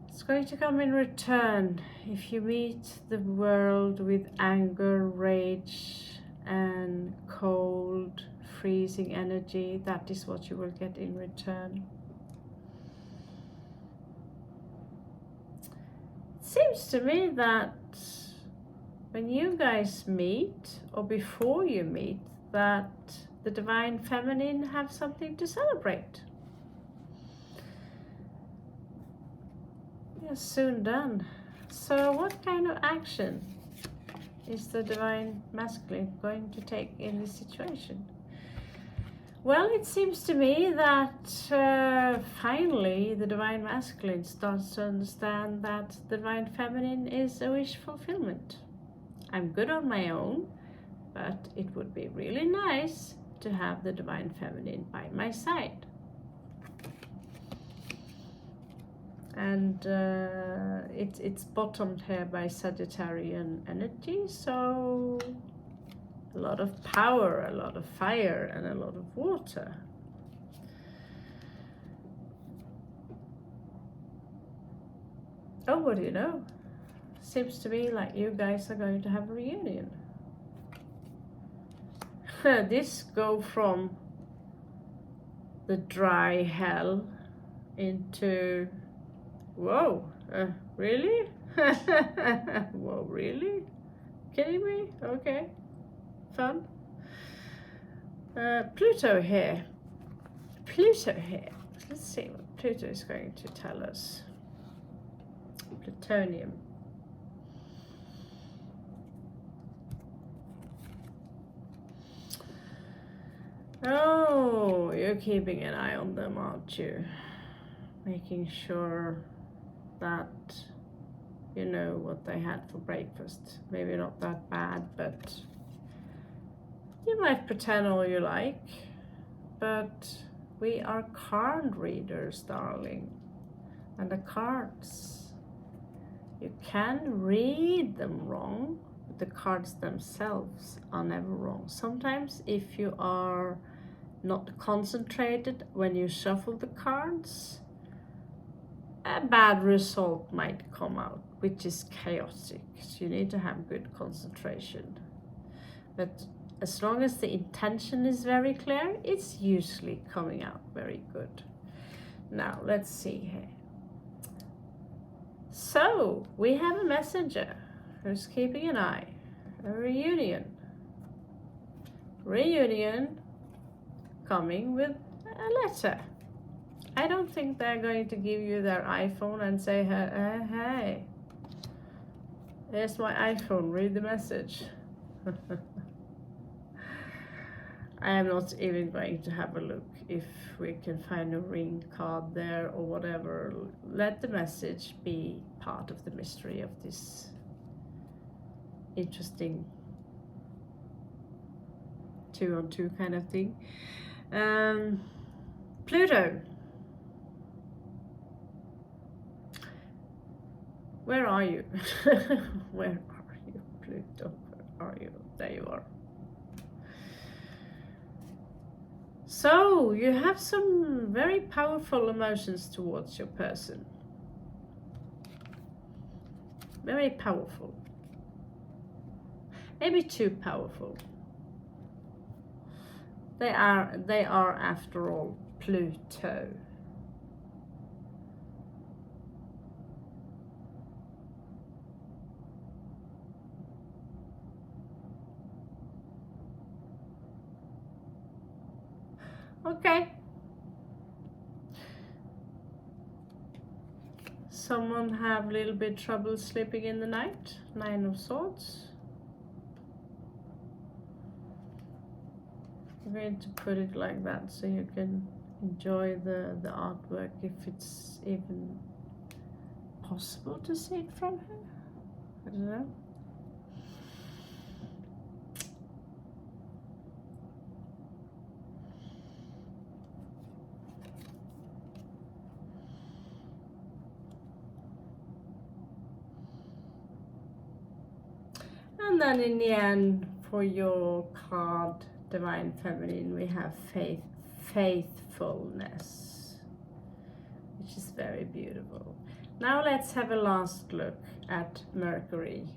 Speaker 1: It's going to come in return. If you meet the world with anger, rage, and cold, freezing energy, that is what you will get in return. It seems to me that when you guys meet, or before you meet, that the Divine Feminine have something to celebrate. You're soon done. So what kind of action is the Divine Masculine going to take in this situation? Well, it seems to me that finally the Divine Masculine starts to understand that the Divine Feminine is a wish fulfillment. I'm good on my own, but it would be really nice to have the Divine Feminine by my side. And it's bottomed here by Sagittarian energy, so a lot of power, a lot of fire, and a lot of water. Oh, what do you know? Seems to me like you guys are going to have a reunion. This go from the dry hell into, whoa, really? Whoa, really? Kidding me? Okay, fun. Pluto here. Pluto here. Let's see what Pluto is going to tell us. Plutonium. Oh, you're keeping an eye on them, aren't you? Making sure that you know what they had for breakfast. Maybe not that bad, but you might pretend all you like. But we are card readers, darling. And the cards, you can read them wrong, but the cards themselves are never wrong. Sometimes if you are not concentrated when you shuffle the cards, a bad result might come out, which is chaotic. So you need to have good concentration. But as long as the intention is very clear, it's usually coming out very good. Now, let's see here. So, we have a messenger who's keeping an eye. A reunion. Reunion coming with a letter. I don't think they're going to give you their iPhone and say, hey, here's my iPhone, read the message. I am not even going to have a look if we can find a ring card there or whatever. Let the message be part of the mystery of this interesting 2-on-2 kind of thing. Pluto. Where are you? Where are you, Pluto? Where are you? There you are. So, you have some very powerful emotions towards your person. Very powerful. Maybe too powerful. They are after all Pluto. Okay. Someone have a little bit trouble sleeping in the night? 9 of Swords. I'm going to put it like that so you can enjoy the artwork if it's even possible to see it from her? I don't know. And then in the end, for your card, Divine Feminine, we have faithfulness, which is very beautiful. Now let's have a last look at Mercury.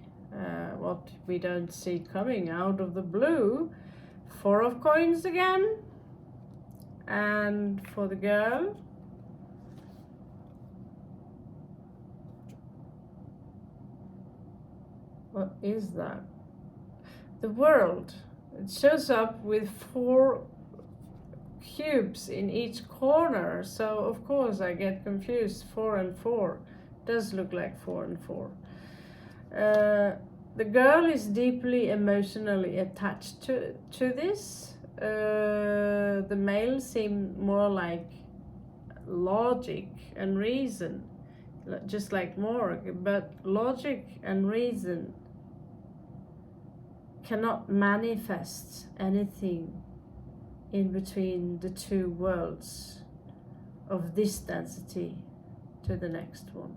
Speaker 1: What we don't see coming out of the blue. 4 of coins again. And for the girl, what is that? The World. It shows up with 4 cubes in each corner, so of course I get confused. 4 and 4 does look like 4 and 4. The girl is deeply emotionally attached to this. The male seemed more like logic and reason, just like Morg, but logic and reason cannot manifest anything in between the 2 worlds of this density to the next one.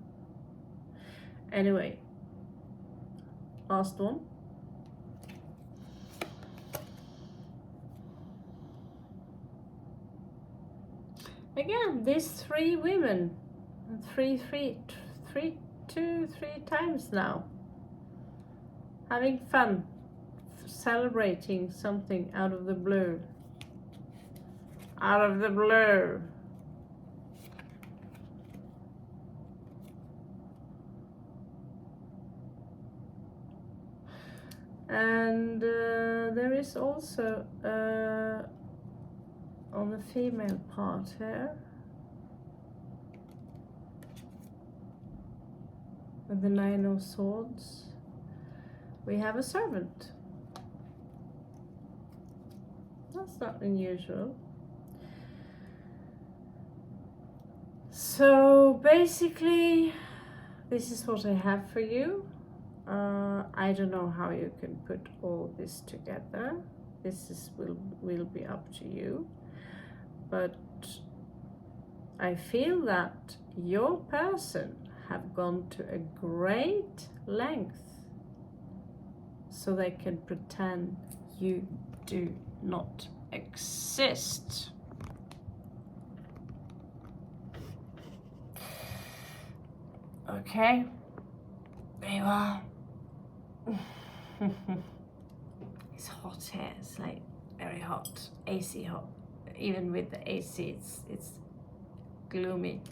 Speaker 1: Anyway, last one. Again, these 3 women, 3 times now, having fun, celebrating something out of the blue. Out of the blue. And there is also on the female part here, with the 9 of Swords, we have a servant. That's not unusual. So basically, this is what I have for you. I don't know how you can put all this together. This will be up to you. But I feel that your person have gone to a great length so they can pretend you do not exist. Okay, there you are. It's hot here, it's like very hot, AC hot. Even with the AC, it's gloomy.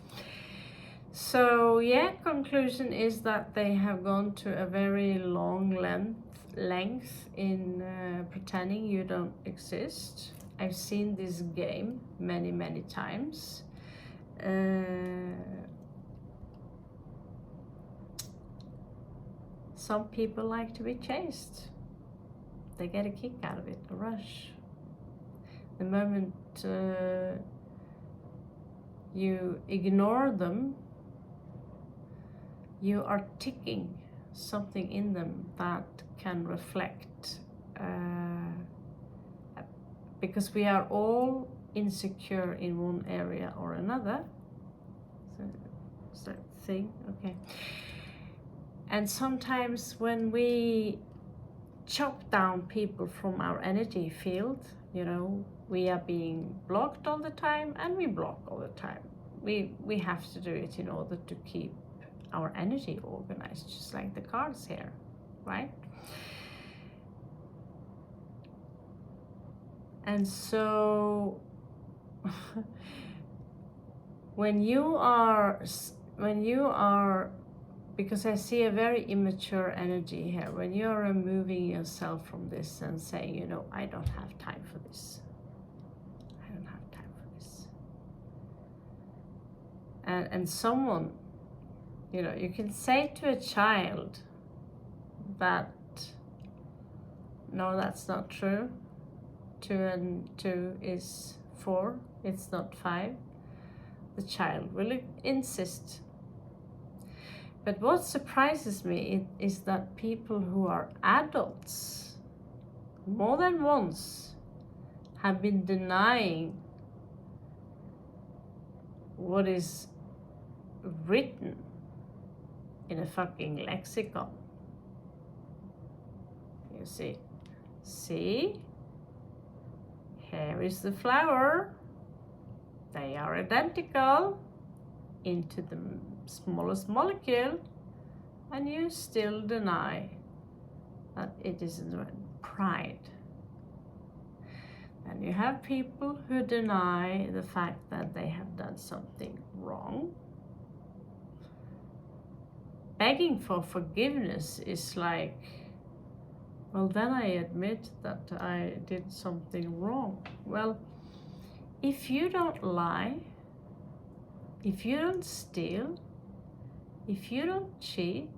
Speaker 1: So yeah, conclusion is that they have gone to a very long length in pretending you don't exist. I've seen this game many times. Some people like to be chased. They get a kick out of it, a rush. The moment you ignore them, you are ticking something in them that can reflect, because we are all insecure in one area or another. So, is that thing? Okay. And sometimes when we chop down people from our energy field, you know, we are being blocked all the time, and we block all the time. We have to do it in order to keep our energy organized, just like the cards here, right? And so when you are, because I see a very immature energy here, when you are removing yourself from this and saying, you know, I don't have time for this. I don't have time for this. And someone, you know, you can say to a child that, no, that's not true. 2 and 2 is 4, it's not 5. The child will insist. But what surprises me is that people who are adults, more than once, have been denying what is written in a fucking lexicon. You see, here is the flower, they are identical into the smallest molecule, and you still deny that it isn't pride. And you have people who deny the fact that they have done something wrong. Begging for forgiveness is like, well, then I admit that I did something wrong. Well, if you don't lie, if you don't steal, if you don't cheat,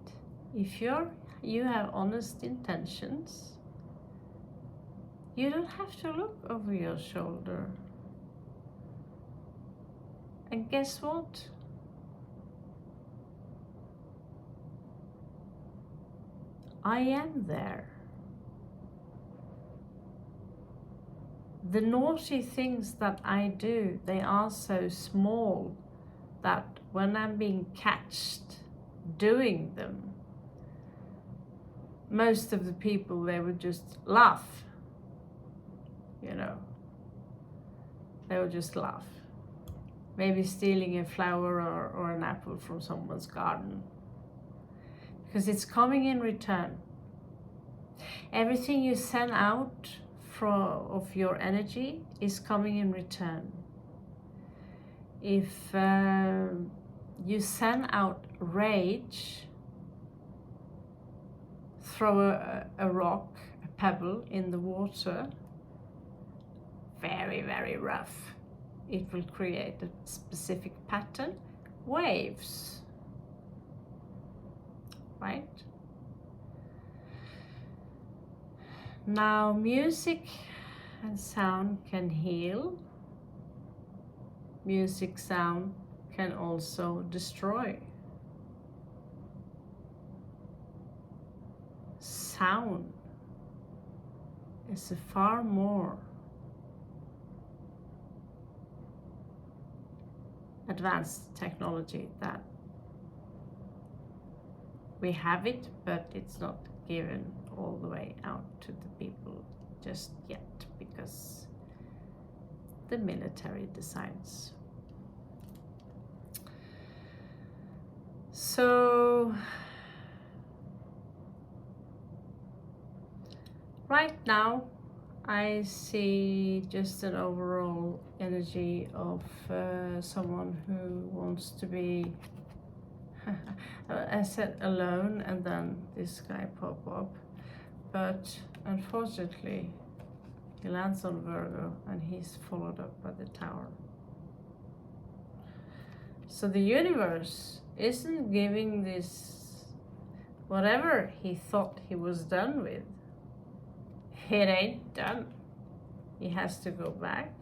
Speaker 1: if you have honest intentions, you don't have to look over your shoulder. And guess what? I am there. The naughty things that I do, they are so small that when I'm being catched doing them, most of the people, they would just laugh. You know, they would just laugh. Maybe stealing a flower or an apple from someone's garden. Because it's coming in return. Everything you send out of your energy is coming in return. If you send out rage, throw a rock, a pebble in the water, very, very rough. It will create a specific pattern, waves, right? Now, music and sound can heal. Music sound can also destroy. Sound is a far more advanced technology that we have it, but it's not given all the way out to the people just yet, because the military decides. So right now I see just an overall energy of someone who wants to be I said alone, and then this guy pop up, but unfortunately he lands on Virgo and he's followed up by the Tower. So the universe isn't giving this whatever he thought he was done with. It ain't done. He has to go back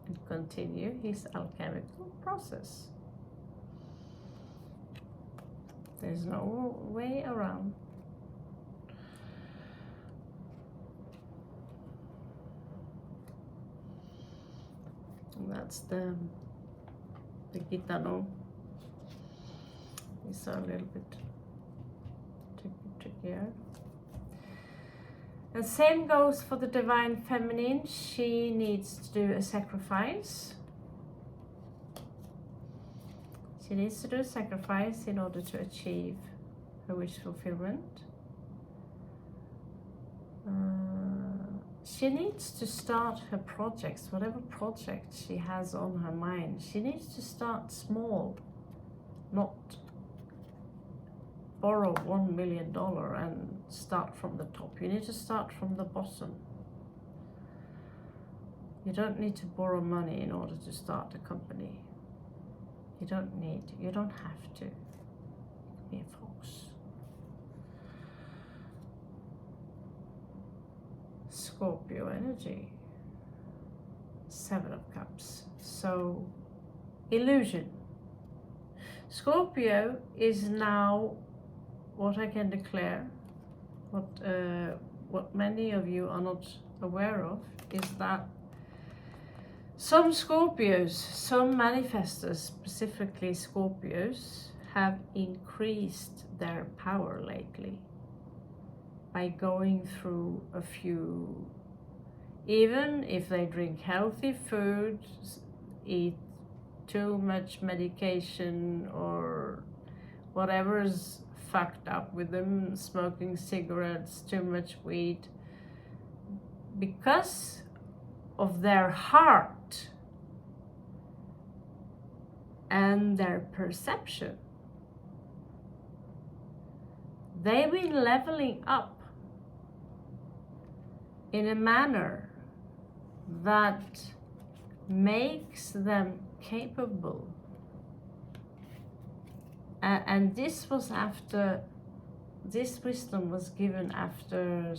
Speaker 1: and continue his alchemical process. There's no way around. And that's the Gitano. These are a little bit trickier. And same goes for the Divine Feminine. She needs to do a sacrifice. She needs to do a sacrifice in order to achieve her wish fulfillment. She needs to start her projects, whatever project she has on her mind. She needs to start small, not borrow $1 million and start from the top. You need to start from the bottom. You don't need to borrow money in order to start a company. You don't have to be a fox. Scorpio energy, 7 of Cups. So, illusion. Scorpio is now, what I can declare, what many of you are not aware of, is that some Scorpios, some manifestors, specifically Scorpios, have increased their power lately by going through a few, even if they drink healthy food, eat too much medication or whatever is fucked up with them, smoking cigarettes, too much weed, because of their heart and their perception, they've been leveling up in a manner that makes them capable. And this was after, this wisdom was given after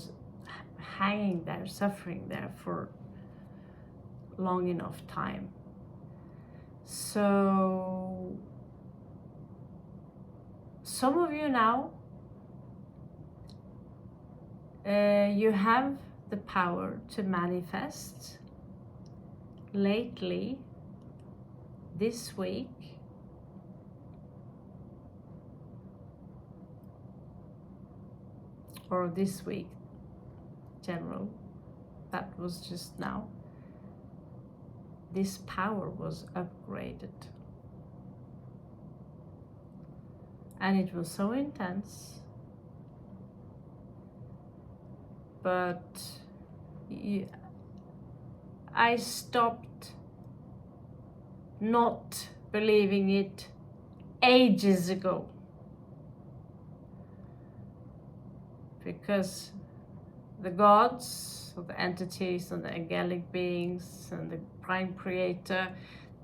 Speaker 1: hanging there, suffering there for long enough time. So some of you now, you have the power to manifest. Lately, this week, or this week, general, that was just now, this power was upgraded. And it was so intense, but I stopped not believing it ages ago, because the gods, or the entities, and the angelic beings, and the prime creator,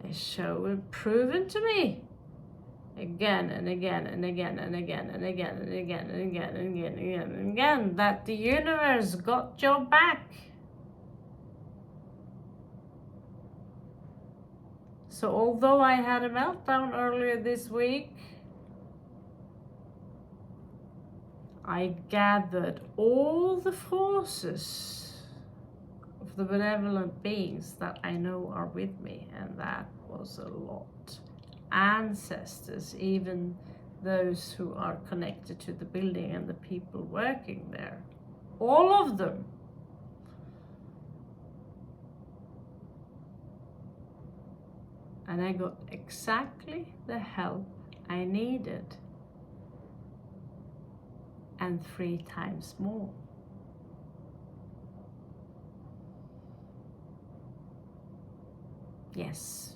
Speaker 1: they show and proven to me again and again and again and again and again and again and again and again and again and again that the universe got your back. So although I had a meltdown earlier this week, I gathered all the forces of the benevolent beings that I know are with me, and that was a lot. Ancestors, even those who are connected to the building and the people working there, all of them. And I got exactly the help I needed, and 3 times more. Yes,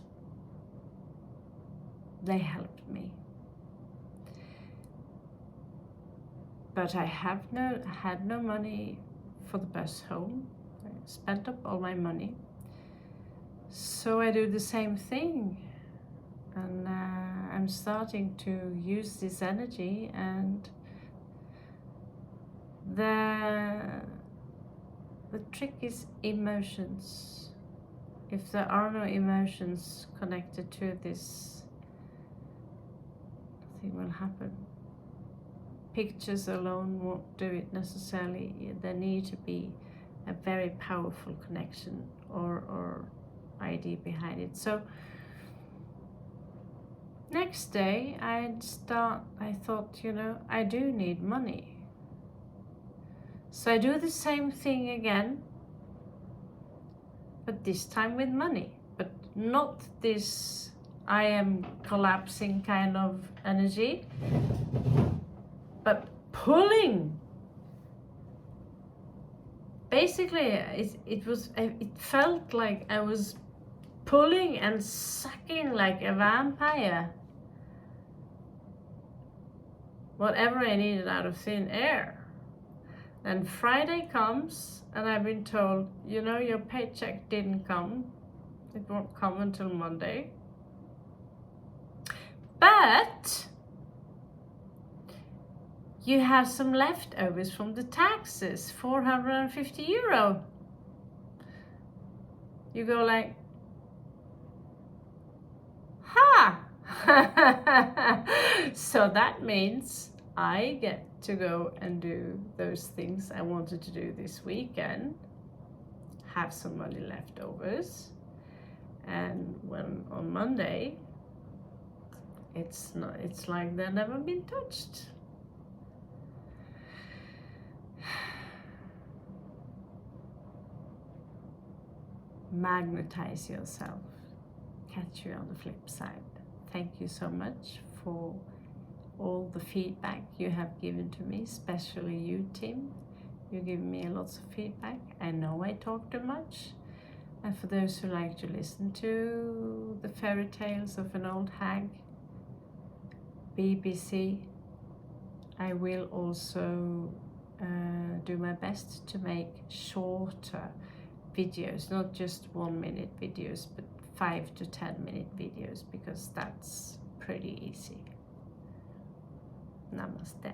Speaker 1: they helped me. But I had no money for the bus home. I spent up all my money. So I do the same thing. And I'm starting to use this energy, and the trick is emotions. If there are no emotions connected to this, nothing will happen. Pictures alone won't do it necessarily. There need to be a very powerful connection or idea behind it. So next day I thought, I do need money. So I do the same thing again, but this time with money, but not this I am collapsing kind of energy, but pulling. Basically, it felt like I was pulling and sucking like a vampire whatever I needed out of thin air. And Friday comes, and I've been told, your paycheck didn't come. It won't come until Monday. But you have some leftovers from the taxes, 450 euro. You go like, ha! So that means I get to go and do those things I wanted to do this weekend, have some money leftovers, and when on Monday, it's like they've never been touched. Magnetize yourself. Catch you on the flip side. Thank you so much for all the feedback you have given to me, especially you, Tim. You give me lots of feedback. I know I talk too much. And for those who like to listen to the fairy tales of an old hag, BBC, I will also do my best to make shorter videos, not just 1 minute videos, but 5 to 10 minute videos, because that's pretty easy. Namaste.